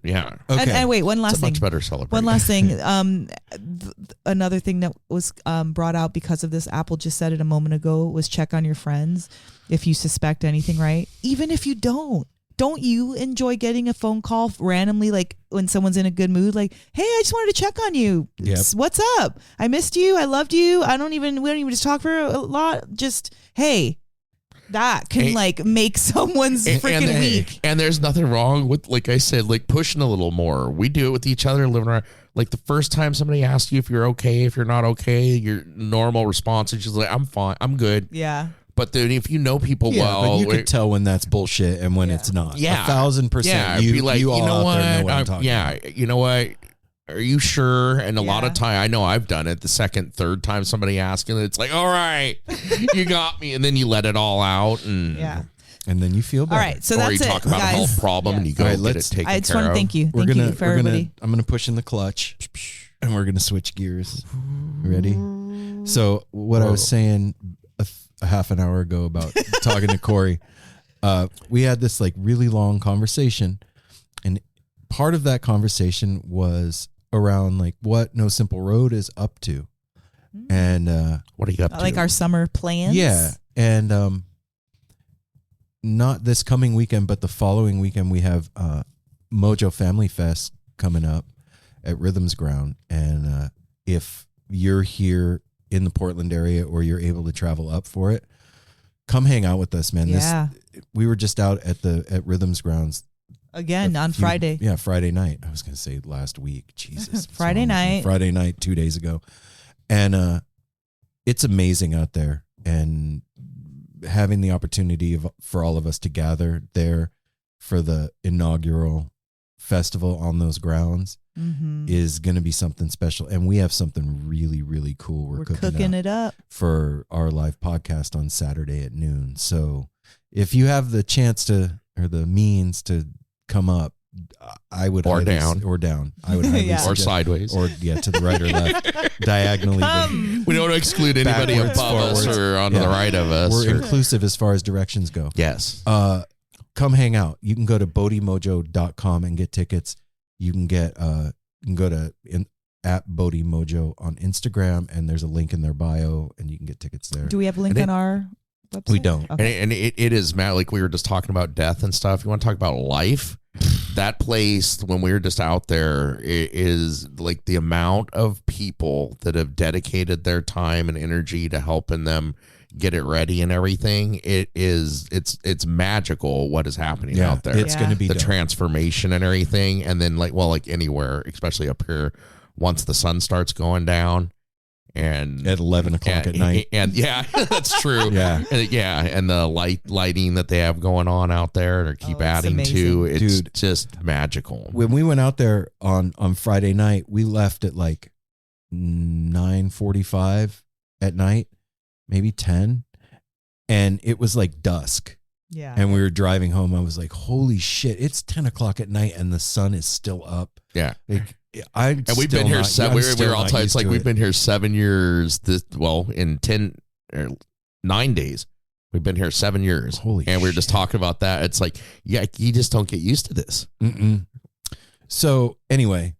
And wait, one last it's a thing. much better celebration. One last thing. Another thing that was brought out because of this, Apple just said it a moment ago, was check on your friends if you suspect anything, right? Even if you don't. Don't you enjoy getting a phone call randomly, like when someone's in a good mood, like, hey, I just wanted to check on you. Yep. What's up? I missed you. I loved you. We don't even just talk for a lot. Just, hey, that can like make someone's freaking week. And there's nothing wrong with, like I said, like pushing a little more. We do it with each other, living around. Like the first time somebody asks you if you're okay, if you're not okay, your normal response is just like, I'm fine. I'm good. Yeah. But then if you know people but you can tell when that's bullshit and when it's not. Yeah. 1,000%. Yeah. You, be like, you all know out what? there know what I'm talking about. You know what? Are you sure? And a lot of time, I know I've done it. The second, third time somebody asking, it's like, all right, you got me. And then you let it all out. And and then you feel better. All right. So that's it. Or you talk about a health problem and you go get it taken care of. I just want to thank you. Thank you for everybody. I'm going to push in the clutch and we're going to switch gears. Ready? So what I was saying a half an hour ago about talking to Corey, we had this like really long conversation, and part of that conversation was around like what No Simple Road is up to, and what are you up to? Like our summer plans. Yeah, and not this coming weekend, but the following weekend we have Mojo Family Fest coming up at Rhythms Ground, and if you're here in the Portland area or you're able to travel up for it, come hang out with us, man. Yeah. We were just out at Rhythms Grounds again on Friday. Yeah, Friday night. I was going to say last week. Jesus. Friday night 2 days ago. And it's amazing out there, and having the opportunity for all of us to gather there for the inaugural festival on those grounds is going to be something special. And we have something really, really cool. We're cooking it up for our live podcast on Saturday at noon. So if you have the chance to, or the means to come up, I would or down. I would highly or sideways, or to the right or left, diagonally. We don't exclude anybody above us or on the right of us. We're inclusive as far as directions go. Yes. Come hang out. You can go to bodimojo.com and get tickets. You can go to at bodimojo on Instagram, and there's a link in their bio, and you can get tickets there. Do we have a link on our website? We don't. Okay. And it is, Matt, like we were just talking about death and stuff. You want to talk about life? That place, when we were just out there, it is like the amount of people that have dedicated their time and energy to helping them get it ready and everything. It's magical what is happening out there. It's going to be the dope. transformation and everything. And then like anywhere, especially up here, once the sun starts going down and At 11 o'clock at night. And yeah, that's true. Yeah. And the lighting that they have going on out there, or keep adding to, it's Dude, just magical. When we went out there on Friday night, we left at like 9:45 at night, maybe 10, and it was like dusk. Yeah. And we were driving home. I was like, holy shit, it's 10 o'clock at night and the sun is still up. Yeah. Like, And we've been here we're all tight. It's like we've been here 7 years. In 9 days, we've been here 7 years. Holy and we were just shit. talking about that. It's like, yeah, you just don't get used to this. Mm-mm. So anyway,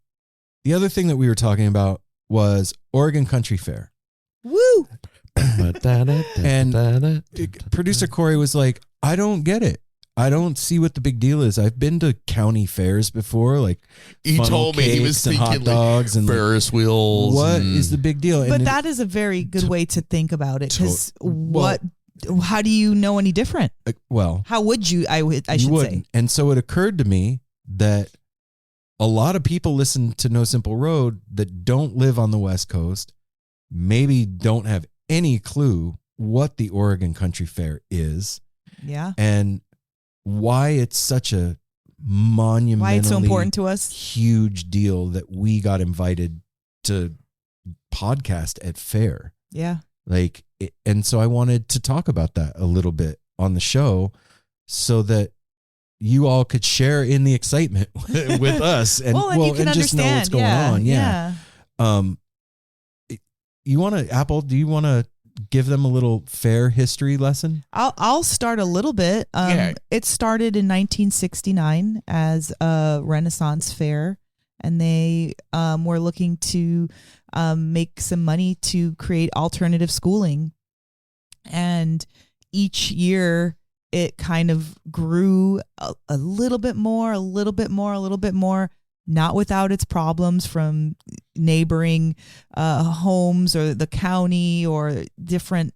the other thing that we were talking about was Oregon Country Fair. Woo! And producer Corey was like, I don't get it. I don't see what the big deal is. I've been to county fairs before, like He told me he was and thinking hot dogs and Ferris wheels. What is the big deal? But And that is a very good way to think about it. Because how do you know any different? well, How would you? I you should wouldn't. say. And so it occurred to me that a lot of people listen to No Simple Road that don't live on the West Coast, maybe don't have any clue what the Oregon Country Fair is Yeah. and why it's such a monumentally Why it's so important to us. huge deal that we got invited to podcast at fair. Yeah. And so I wanted to talk about that a little bit on the show so that you all could share in the excitement with us and, you can and just know what's going on. Yeah. You want to, Apple, do you want to give them a little fair history lesson? I'll start a little bit. It started in 1969 as a Renaissance fair, and they were looking to make some money to create alternative schooling. And each year it kind of grew a little bit more, a little bit more, a little bit more, not without its problems from neighboring homes or the county or different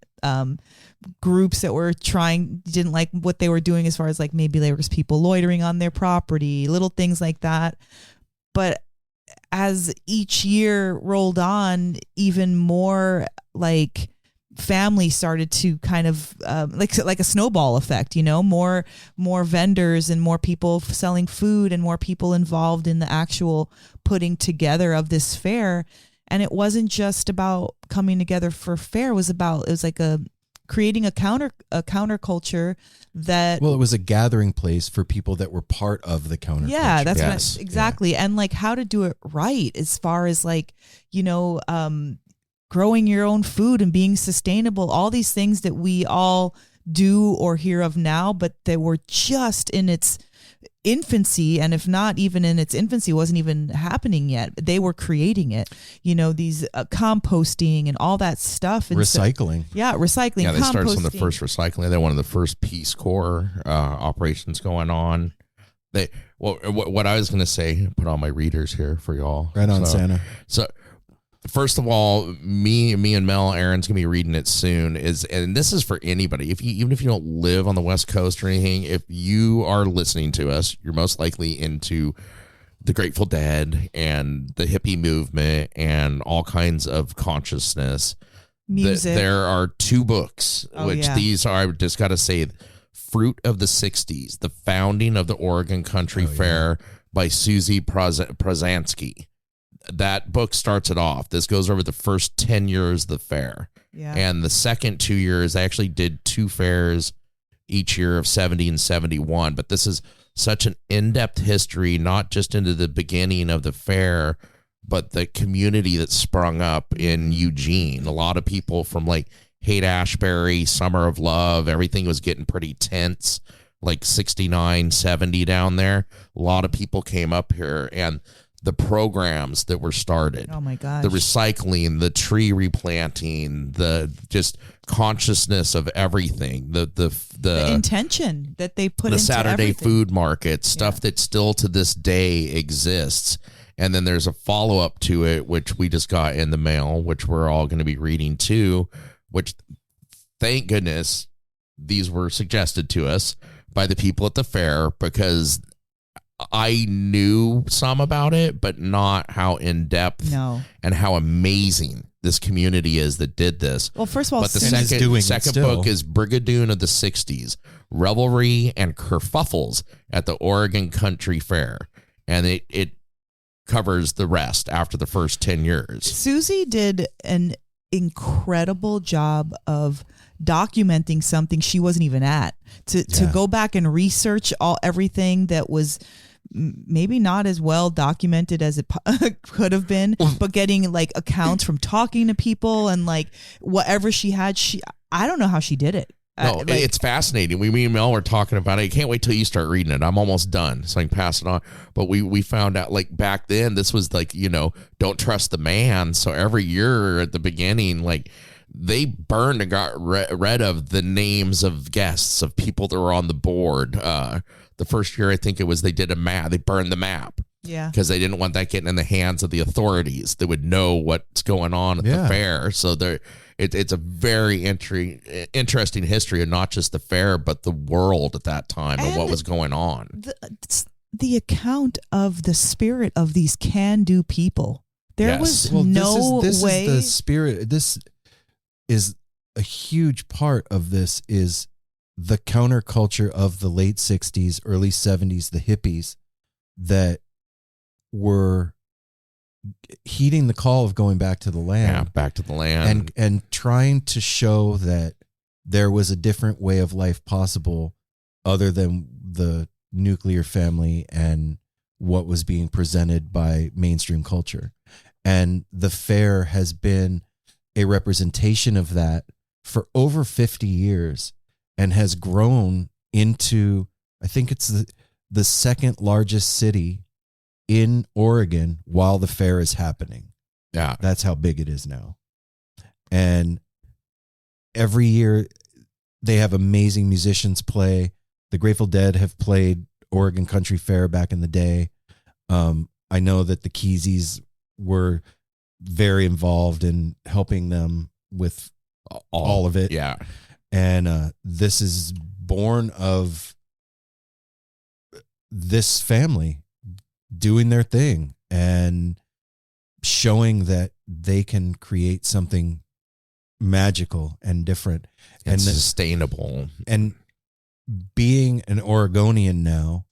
groups that were didn't like what they were doing, as far as like maybe there was people loitering on their property, little things like that. But as each year rolled on, even more like families started to kind of like a snowball effect, more vendors and more people selling food and more people involved in the actual putting together of this fair. And it wasn't just about coming together for fair. It was like creating a counterculture that. Well, it was a gathering place for people that were part of the counterculture. Yeah, that's exactly. Yeah. And like how to do it right, as far as like, growing your own food and being sustainable, all these things that we all do or hear of now, but they were just in its infancy. And if not even in its infancy, wasn't even happening yet. They were creating it, these composting and all that stuff. And recycling. Recycling. Yeah, they started some of the first recycling. They're one of the first Peace Corps operations going on. What I was going to say, put on my readers here for y'all. Right on, Santa. So, first of all, me and Mel, Aaron's gonna be reading it soon. And this is for anybody. Even if you don't live on the West Coast or anything, if you are listening to us, you're most likely into the Grateful Dead and the hippie movement and all kinds of consciousness. Music. There are two books, these are, I've just got to say, Fruit of the 60s, the founding of the Oregon Country Fair by Susie Prozansky. That book starts it off. This goes over the first 10 years of the fair. Yeah. And the second 2 years, I actually did two fairs each year of 70 and 71. But this is such an in-depth history, not just into the beginning of the fair, but the community that sprung up in Eugene. A lot of people from like Haight-Ashbury, Summer of Love, everything was getting pretty tense, like 69, 70 down there. A lot of people came up here, and the programs that were started. Oh my gosh. The recycling, the tree replanting, the just consciousness of everything. The intention that they put the into Saturday everything. food market, stuff that still to this day exists. And then there's a follow-up to it, which we just got in the mail, which we're all going to be reading too, which thank goodness these were suggested to us by the people at the fair, because I knew some about it, but not how in-depth and how amazing this community is that did this. Well, first of all, but the And is doing it second still. book is Brigadoon of the 60s, Revelry and Kerfuffles at the Oregon Country Fair. And it covers the rest after the first 10 years. Susie did an incredible job of documenting something she wasn't even at. To go back and research everything that was maybe not as well documented as it could have been, but getting like accounts from talking to people and like whatever she had, I don't know how she did it. No, it's fascinating. Me and Mel were talking about it. I can't wait till you start reading it. I'm almost done, so I can pass it on. But we found out, like, back then, this was like, don't trust the man. So every year at the beginning, like, they burned and got rid of the names of guests, of people that were on the board. The first year, I think it was, they did a map. They burned the map. Yeah. Because they didn't want that getting in the hands of the authorities. They would know what's going on at the fair. So it's a very interesting history of not just the fair, but the world at that time and what was going on. The account of the spirit of these can-do people. There was no this way. Is the spirit. This is a huge part of this is the counterculture of the late 60s, early 70s, the hippies that were heeding the call of going back to the land. Yeah, back to the land. And trying to show that there was a different way of life possible other than the nuclear family and what was being presented by mainstream culture. And the fair has been a representation of that for over 50 years and has grown into, I think it's the second largest city in Oregon while the fair is happening. Yeah. That's how big it is now. And every year they have amazing musicians play. The Grateful Dead have played Oregon Country Fair back in the day. I know that the Keeseys were very involved in helping them with all of it. Yeah. And this is born of this family doing their thing and showing that they can create something magical and different and sustainable. And being an Oregonian now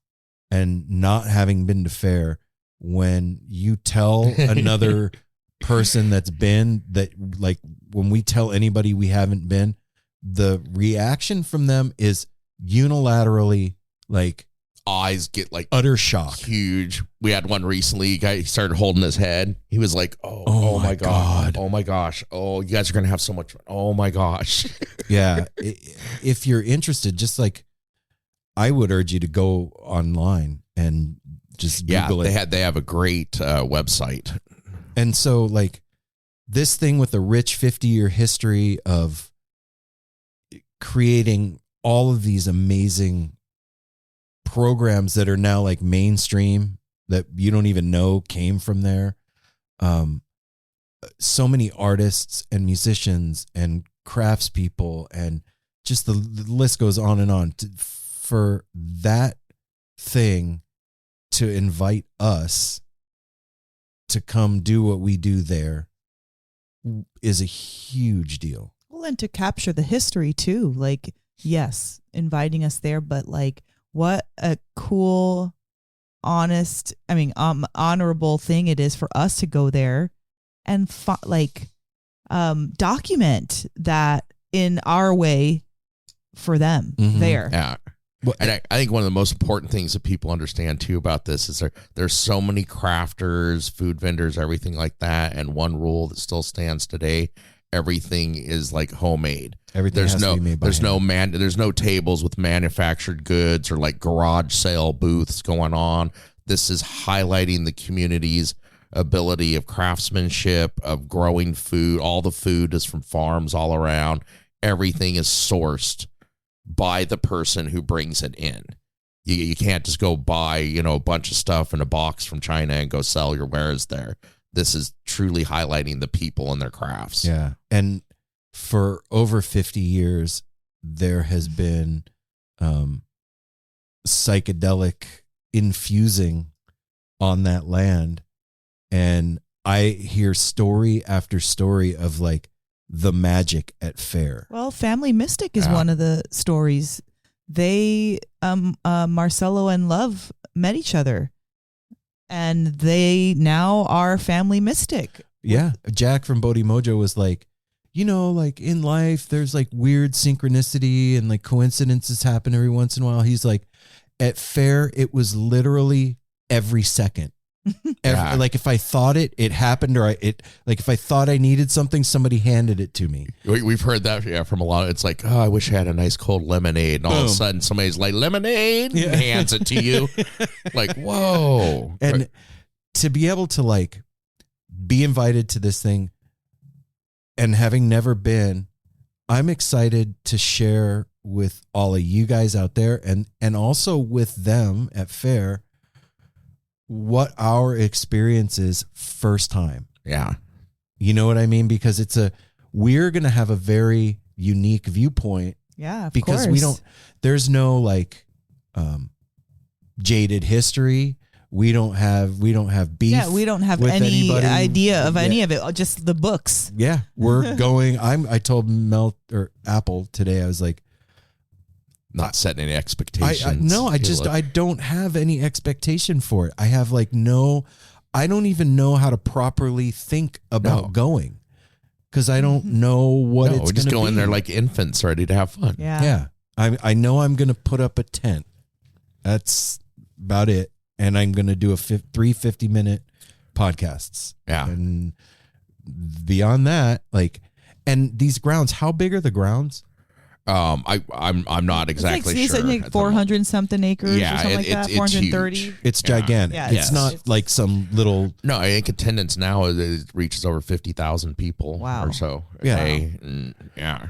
and not having been to fair, when you tell another person that's been, that, like, when we tell anybody we haven't been, the reaction from them is unilaterally, like, eyes get like utter shock. Huge. We had one recently. A guy started holding his head. He was like, oh my God. Oh my gosh. Oh, you guys are going to have so much fun. Oh my gosh. Yeah. If you're interested, just like, I would urge you to go online and just Google it. They have a great website. And so, like, this thing with a rich 50-year history of creating all of these amazing programs that are now like mainstream that you don't even know came from there. So many artists and musicians and craftspeople, and just the list goes on and on. For that thing to invite us to come do what we do there is a huge deal. Well, and to capture the history too. Like, yes, inviting us there, but like, what a cool, honorable thing it is for us to go there and document that in our way for them there. Yeah. Well, and I think one of the most important things that people understand too about this is there's so many crafters, food vendors, everything like that. And one rule that still stands today: everything is like homemade. Everything has to be made by hand. There's no tables with manufactured goods or like garage sale booths going on. This is highlighting the community's ability of craftsmanship, of growing food. All the food is from farms all around. Everything is sourced by the person who brings it in. You can't just go buy, a bunch of stuff in a box from China and go sell your wares there. This is truly highlighting the people and their crafts. Yeah. And for over 50 years, there has been psychedelic infusing on that land. And I hear story after story of like the magic at fair. Well, Family Mystic is one of the stories. They, Marcelo and Love met each other, and they now are Family Mystic. Yeah. Jack from Bodhi Mojo was like, you know, like in life, there's like weird synchronicity and like coincidences happen every once in a while. He's like, at fair, it was literally every second. Like if I thought it happened, or if I thought I needed something, somebody handed it to me. We've heard that from a lot. It's like, oh, I wish I had a nice cold lemonade, and all of a sudden somebody's like, lemonade, and hands it to you. Like, whoa. And to be able to like be invited to this thing, and having never been, I'm excited to share with all of you guys out there, and also with them at fair, what our experience is first time. Yeah. You know what I mean? Because we're going to have a very unique viewpoint. Yeah, because there's no like jaded history. We don't have beef. Yeah, we don't have any idea of any of it. Just the books. Yeah, we're going. I told Mel or Apple today. I was like, not setting any expectations. I don't have any expectation for it. I have like I don't even know how to properly think about going, because I don't know what it's going to be. We just go in there like infants ready to have fun. Yeah. I know I'm going to put up a tent. That's about it. And I'm going to do 3 50-minute podcasts. Yeah. And beyond that, like, and these grounds, how big are the grounds? I'm not exactly sure. It's like 400 something acres or something like that. 430. Huge. It's gigantic. Yeah, it's not like some little. No, I think attendance now it reaches over 50,000 people. Wow. Or so. Yeah.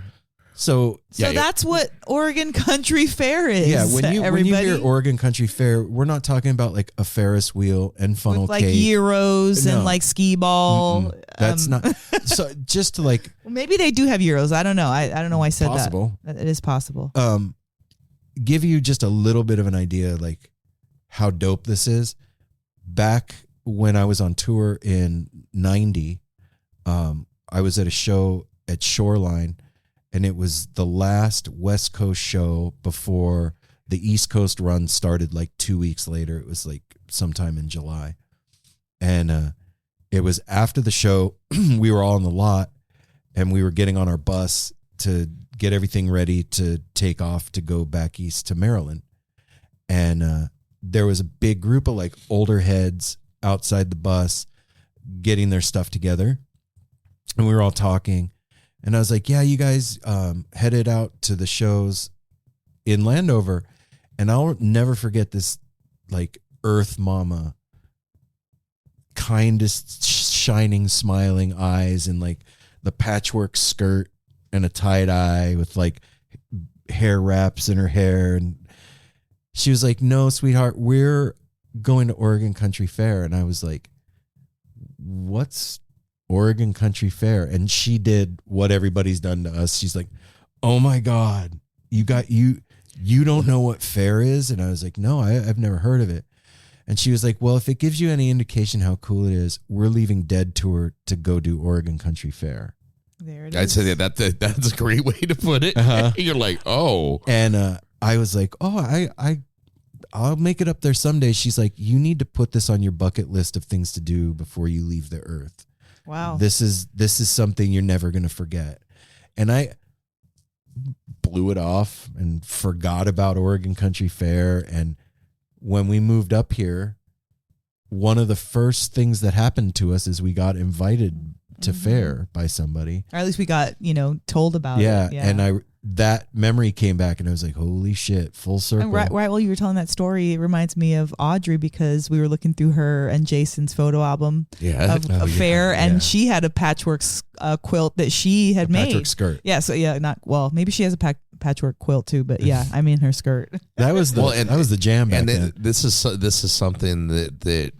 So that's what Oregon Country Fair is. Yeah, when you hear Oregon Country Fair, we're not talking about like a Ferris wheel and funnel with like cake. gyros and like skee ball. That's not. So just to like. Well, maybe they do have gyros. I don't know. I don't know why I said possible. that. It is possible. Give you just a little bit of an idea like how dope this is. Back when I was on tour in '90, I was at a show at Shoreline. And it was the last West Coast show before the East Coast run started like 2 weeks later. It was like sometime in July. And it was after the show, we were all in the lot and we were getting on our bus to get everything ready to take off to go back east to Maryland. And there was a big group of like older heads outside the bus getting their stuff together. And we were all talking. And I was like, yeah, you guys headed out to the shows in Landover. And I'll never forget this, like, Earth Mama, kindest, shining, smiling eyes and, like, the patchwork skirt and a tie-dye with, like, hair wraps in her hair. And she was like, no, sweetheart, we're going to Oregon Country Fair. And I was like, what's Oregon Country Fair? And she did what everybody's done to us. She's like, oh my God, you don't know what fair is? And I was like, no, I've never heard of it. And she was like, well, if it gives you any indication how cool it is, we're leaving Dead Tour to go do Oregon Country Fair. There it is. I'd say that's a great way to put it. You're like, oh. And I was like, oh, I'll make it up there someday. She's like, you need to put this on your bucket list of things to do before you leave the earth. Wow. This is something you're never going to forget. And I blew it off and forgot about Oregon Country Fair. And when we moved up here, one of the first things that happened to us is we got invited to fair by somebody. Or at least we got, told about it. Yeah. And that memory came back and I was like, holy shit, full circle. And right while you were telling that story, it reminds me of Audrey because we were looking through her and Jason's photo album of a fair and she had a patchwork quilt that she had made. Patchwork skirt. Yeah. So maybe she has a patchwork quilt too, but yeah, I mean her skirt. That was the jam back then. This is something that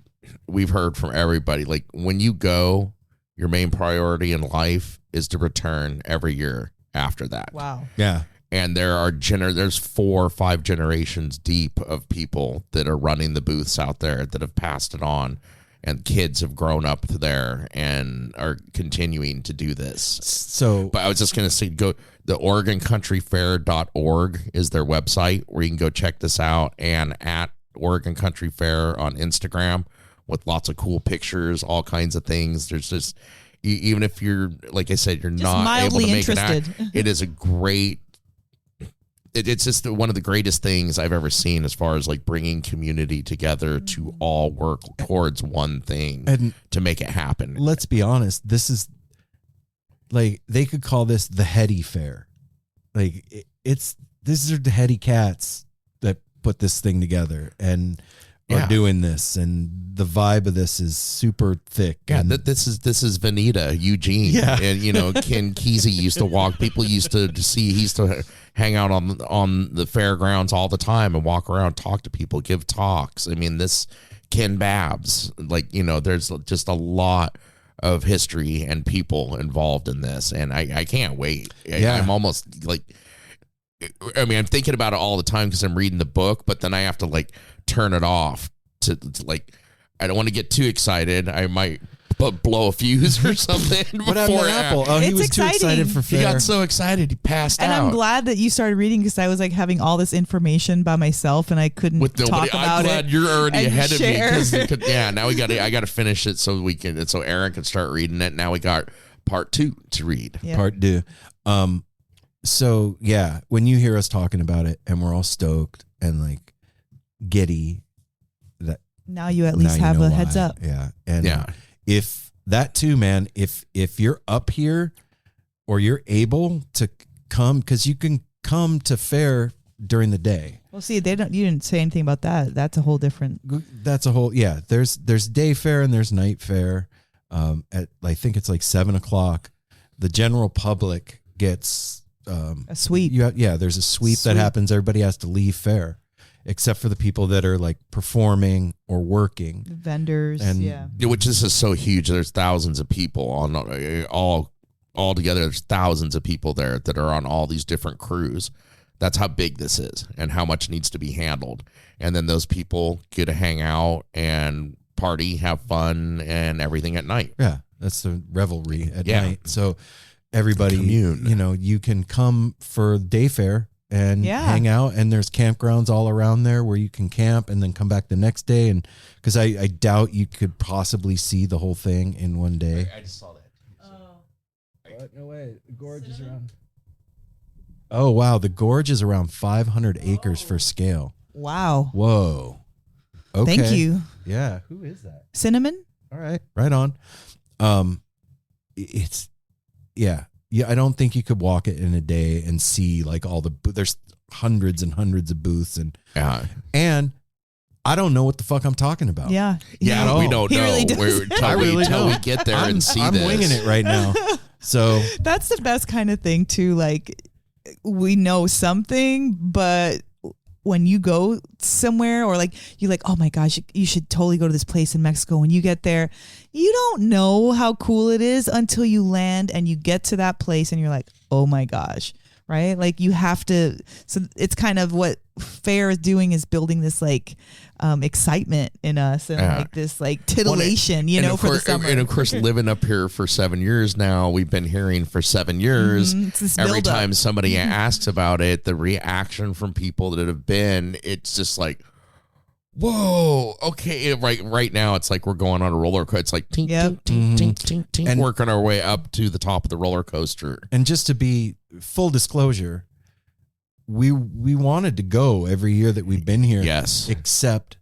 we've heard from everybody. Like when you go, your main priority in life is to return every year after that. Wow. Yeah. And there's 4 or 5 generations deep of people that are running the booths out there that have passed it on. and kids have grown up there and are continuing to do this. So, But I was just going to say, go the OregonCountryFair.org is their website where you can go check this out, and at Oregon Country Fair on Instagram with lots of cool pictures, all kinds of things. There's just, even if you're, like I said, you're Just not able to mildly make interested. it is a great, it's just one of the greatest things I've ever seen as far as like bringing community together to all work towards one thing and to make it happen. let's be honest, this is like, they could call this the heady fair. Like these are the heady cats that put this thing together and are doing this, and the vibe of this is super thick. Yeah, and this is Veneta, Eugene. Yeah. And Ken Kesey used to walk. People used to see. He used to hang out on the fairgrounds all the time and walk around, talk to people, give talks. I mean, this Ken Babs, there's just a lot of history and people involved in this, and I can't wait. I'm almost like, I'm thinking about it all the time because I'm reading the book, but then I have to like turn it off to like, I don't want to get too excited. I might blow a fuse or something. what happened to Apple? Oh, he It's was too exciting. excited for He fair. got so excited he passed And out. I'm glad that you started reading because I was like having all this information by myself and I couldn't With nobody, talk about I'm glad it. you're already and ahead share. of me. Now I got to finish it so Aaron can start reading it. Now we got part 2 to read. Yeah. Part 2. So yeah, when you hear us talking about it and we're all stoked and like giddy, that Now you at now least you have know a why. heads up. Yeah. And Yeah. if that too, man, if you're up here or you're able to come, because you can come to fair during the day. Well, see, you didn't say anything about that. That's a whole different. That's a whole, yeah. There's day fair and there's night fair. At I think it's like 7:00. The general public gets A sweep. There's a sweep that happens. Everybody has to leave fair, except for the people that are like performing or working. The vendors. And- yeah. Which this is so huge. There's thousands of people on all together. There's thousands of people there that are on all these different crews. That's how big this is and how much needs to be handled. And then those people get to hang out and party, have fun, and everything at night. Yeah, that's the revelry at Yeah. night. So everybody, Commune. you can come for day fair and Yeah. hang out, and there's campgrounds all around there where you can camp and then come back the next day. And because I doubt you could possibly see the whole thing in one day. I just saw that. What? No way. The gorge is around. Oh, wow. The gorge is around 500 acres for scale. Wow. Whoa. Okay. Thank you. Yeah. Who is that? Cinnamon? All right. Right on. It's, yeah. I don't think you could walk it in a day and see like all the, there's hundreds and hundreds of booths and I don't know what the fuck I'm talking about. Yeah. at all. We don't He know. really does. Until we get there and see I'm this. winging it right now. So That's the best kind of thing too. Like we know something, but when you go somewhere or like you're like, oh my gosh, you should totally go to this place in Mexico. When you get there, you don't know how cool it is until you land and you get to that place and you're like, oh my gosh, right? Like you have to. So it's kind of what fair is doing, is building this like excitement in us and like this like titillation, for the summer. And of course, living up here for 7 years now, we've been hearing for 7 years. It's this Every buildup. time somebody asks about it, the reaction from people that have been, it's just like, whoa, okay. Right now, it's like we're going on a roller coaster. It's like tink, Yep. tink, tink, tink, tink, And- working our way up to the top of the roller coaster. And just to be full disclosure, we wanted to go every year that we've been here. Yes. Except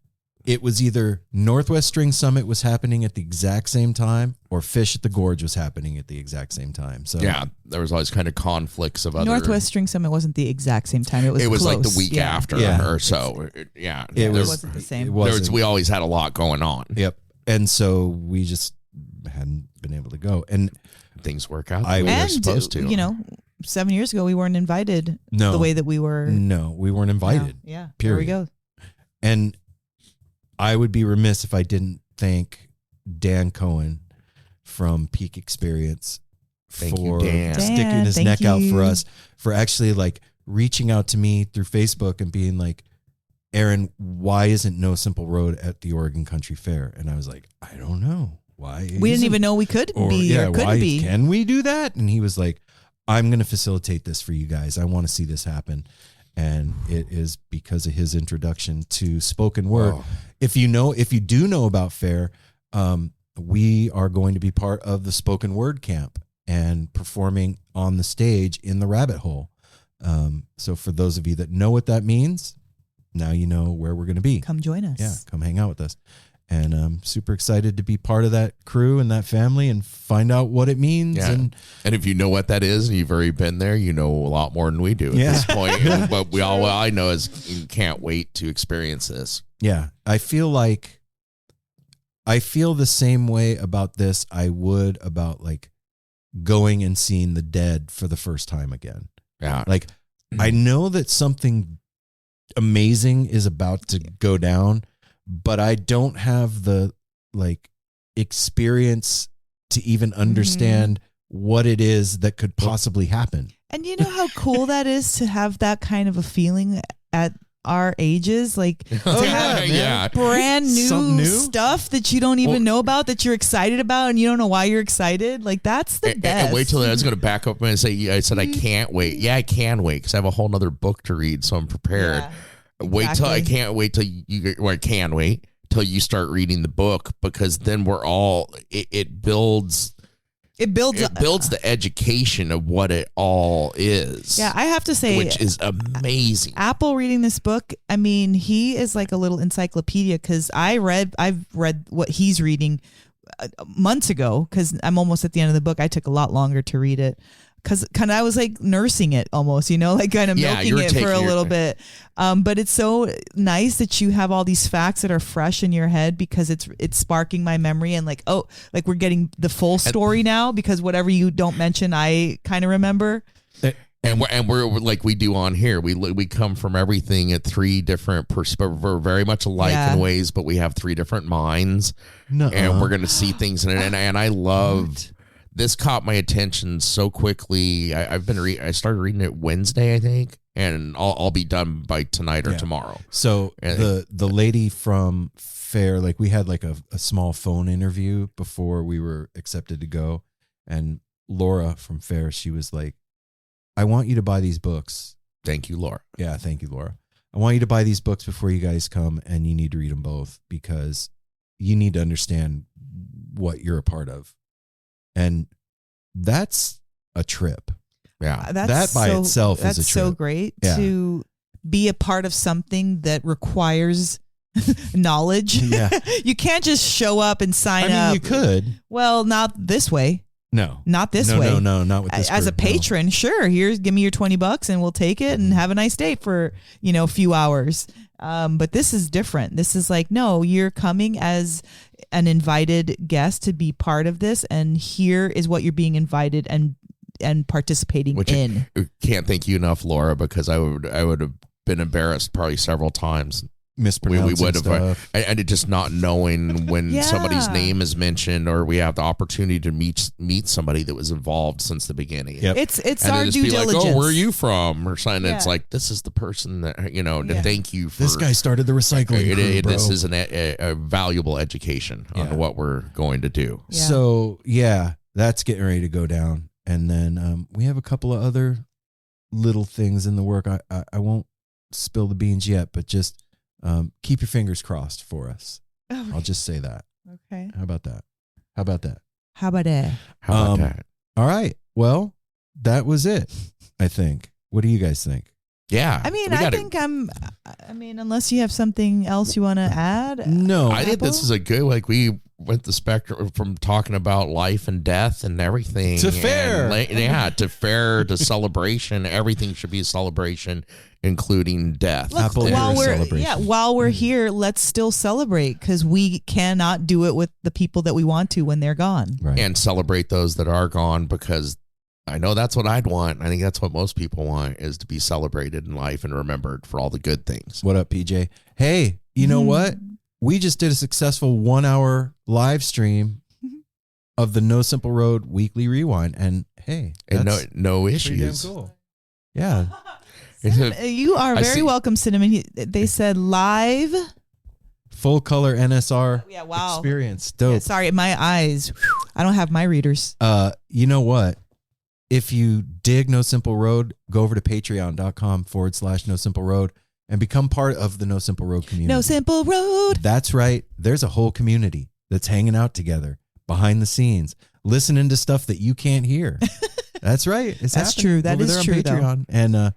it was either Northwest String Summit was happening at the exact same time or Fish at the Gorge was happening at the exact same time. So Yeah, there was always kind of conflicts of other. Northwest String Summit wasn't the exact same time. It was like the close. week Yeah. after Yeah. or so. Yeah. It There wasn't the same. It wasn't. we always had a lot going on. Yep. And so we just hadn't been able to go. And Things work out the I way they're And supposed to. 7 years ago we weren't invited no, the way that we were. no, we weren't invited. Yeah. Period. There we go. And I would be remiss if I didn't thank Dan Cohen from Peak Experience Thank you, for Dan. sticking his thank neck out for you. us, for actually like reaching out to me through Facebook and being like, Aaron, why isn't No Simple Road at the Oregon Country Fair? And I was like, I don't know. Why? We didn't even know we could be or couldn't be. Can we do that? And he was like, I'm going to facilitate this for you guys. I want to see this happen. And it is because of his introduction to spoken word. Oh. If you do know about fair, we are going to be part of the spoken word camp and performing on the stage in the rabbit hole. So for those of you that know what that means, now you know where we're going to be. Come join us. Yeah, come hang out with us. And I'm super excited to be part of that crew and that family and find out what it means. Yeah. And if you know what that is and you've already been there, you know a lot more than we do at this point. But all I know is you can't wait to experience this. Yeah. I feel the same way about this I would about like going and seeing the dead for the first time again. Yeah. Like I know that something amazing is about to go down, but I don't have the like experience to even understand what it is that could possibly happen. And you know how cool that is to have that kind of a feeling at our ages, like to have brand new stuff that you don't even know about, that you're excited about and you don't know why you're excited. Like that's the best. And wait till I was going to back up and say, I said, I can't wait. Yeah, I can wait because I have a whole nother book to read. So I'm prepared. Yeah, wait till I can't wait till I can wait till you start reading the book, because then we're all, it builds the education of what it all is. Yeah, I have to say, which is amazing. Apple reading this book, I mean, he is like a little encyclopedia, because I've read what he's reading months ago, because I'm almost at the end of the book. I took a lot longer to read it because I was like nursing it almost, like kind of milking it for a little bit. But it's so nice that you have all these facts that are fresh in your head, because it's sparking my memory, and like we're getting the full story now, because whatever you don't mention, I kind of remember. And we're like we do on here. We come from everything at three different perspectives. We're very much alike in ways, but we have three different minds, and we're going to see things. And I love. This caught my attention so quickly. I started reading it Wednesday, I think, and I'll be done by tonight or tomorrow. So the lady from Fair, like we had like a small phone interview before we were accepted to go, and Laura from Fair, she was like, "I want you to buy these books." Thank you, Laura. Yeah, thank you, Laura. I want you to buy these books before you guys come, and you need to read them both, because you need to understand what you're a part of. And that's a trip. Yeah. That by itself is a trip. That's so great to be a part of something that requires knowledge. Yeah. You can't just show up and sign up. You could. Well, not this way. No. Not this way. No, not with this As group, a patron, sure. Give me your $20 and we'll take it and have a nice day for, a few hours. But this is different. This is like, no, you're coming as an invited guest to be part of this, and here is what you're being invited and participating in. I can't thank you enough, Laura, because I would have been embarrassed probably several times. Mispronouncing we would stuff. And just not knowing when somebody's name is mentioned, or we have the opportunity to meet somebody that was involved since the beginning. Yep. It's our due diligence. Like, where are you from? Or something. Yeah. It's like, this is the person that, to thank you for. This guy started the recycling crew, bro. This is a valuable education on what we're going to do. Yeah. So, that's getting ready to go down. And then we have a couple of other little things in the work. I won't spill the beans yet, but just keep your fingers crossed for us. Okay. I'll just say that. Okay. How about that? How about that? All right. Well, that was it, I think. What do you guys think? Yeah. I mean, unless you have something else you want to add. No. I think this is a good, we went the spectrum from talking about life and death and everything. To fair. To fair, to celebration. Everything should be a celebration, including death. Look, while we're here, let's still celebrate, because we cannot do it with the people that we want to when they're gone. Right. And celebrate those that are gone, because I know that's what I'd want. I think that's what most people want, is to be celebrated in life and remembered for all the good things. What up, PJ? Hey, you know what? We just did a successful 1 hour live stream of the No Simple Road Weekly Rewind. And hey, and no issues. Pretty damn cool. Yeah. You are very welcome, Cinnamon. They said live. Full color NSR wow. experience. Dope. Yeah, sorry, my eyes. I don't have my readers. You know what? If you dig No Simple Road, go over to patreon.com/No Simple Road and become part of the No Simple Road community. No Simple Road. That's right. There's a whole community that's hanging out together behind the scenes, listening to stuff that you can't hear. That's right. That's true. That is true, on Patreon. And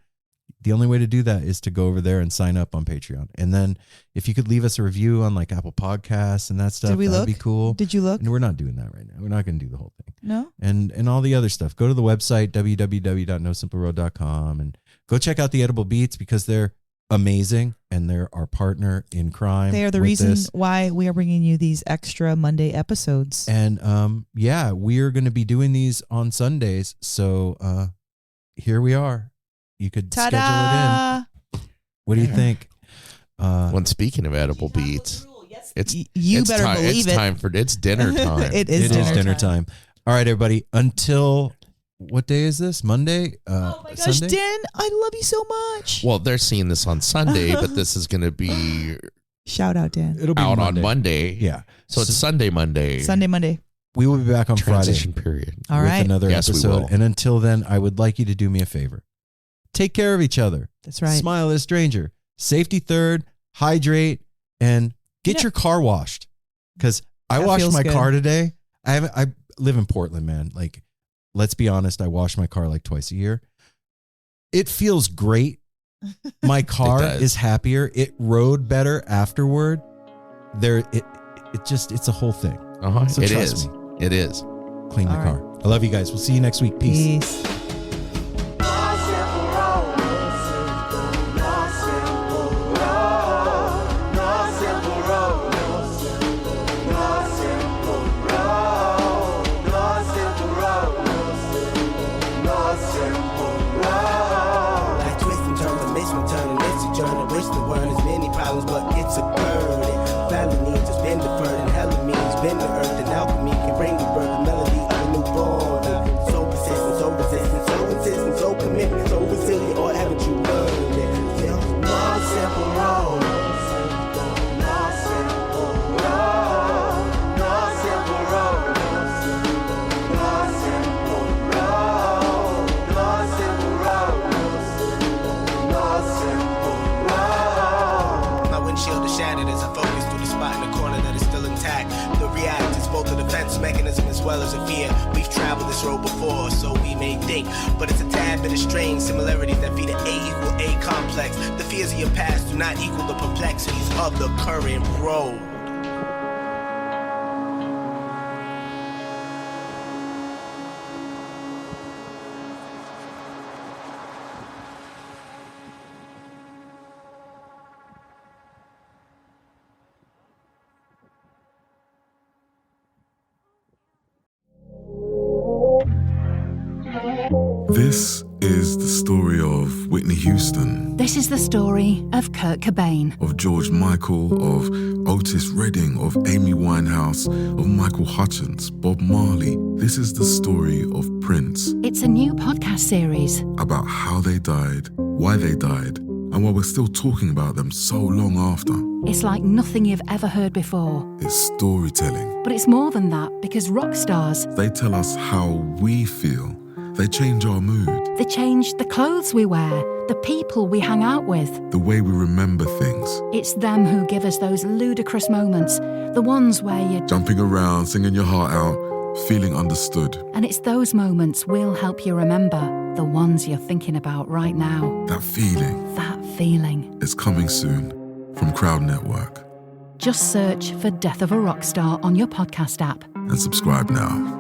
the only way to do that is to go over there and sign up on Patreon. And then if you could leave us a review on like Apple Podcasts and that stuff, that'd be cool. Did you look? And we're not doing that right now. We're not going to do the whole thing. No? And all the other stuff. Go to the website, www.nosimpleroad.com, and go check out the Edible Beats because they're amazing and they're our partner in crime. They are the reason why we are bringing you these extra Monday episodes. And we are going to be doing these on Sundays. So here we are. You could schedule it in. What do you think? When speaking of Edible Beats, it's dinner time. It is dinner time. All right, everybody. Until what day is this? Monday? Oh my gosh, Sunday? Dan, I love you so much. Well, they're seeing this on Sunday, but this is going to be shout out, Dan. It'll be out Monday. On Monday. Yeah. So it's Sunday, Monday. We will be back on Transition Friday. Period. All right. With another Yes, episode. we will. And until then, I would like you to do me a favor. Take care of each other. That's right. Smile at a stranger. Safety third. Hydrate and get your car washed. Because I washed my car today. I live in Portland, man. Like, let's be honest. I wash my car like twice a year. It feels great. My car is happier. It rode better afterward. It's a whole thing. So It trust is. me. It is. Clean your car. I love you guys. We'll see you next week. Peace. Well as a fear, we've traveled this road before, so we may think, but it's a tad bit of strange similarities that feed an A = A complex. The fears of your past do not equal the perplexities of the current road. This is the story of Whitney Houston. This is the story of Kurt Cobain. Of George Michael, of Otis Redding, of Amy Winehouse, of Michael Hutchence, Bob Marley. This is the story of Prince. It's a new podcast series about how they died, why they died, and why we're still talking about them so long after. It's like nothing you've ever heard before. It's storytelling. But it's more than that, because rock stars, they tell us how we feel. They change our mood. They change the clothes we wear, the people we hang out with, the way we remember things. It's them who give us those ludicrous moments, the ones where you're jumping around, singing your heart out, feeling understood. And it's those moments we'll help you remember, the ones you're thinking about right now. That feeling. That feeling. It's coming soon from Crowd Network. Just search for Death of a Rock Star on your podcast app. And subscribe now.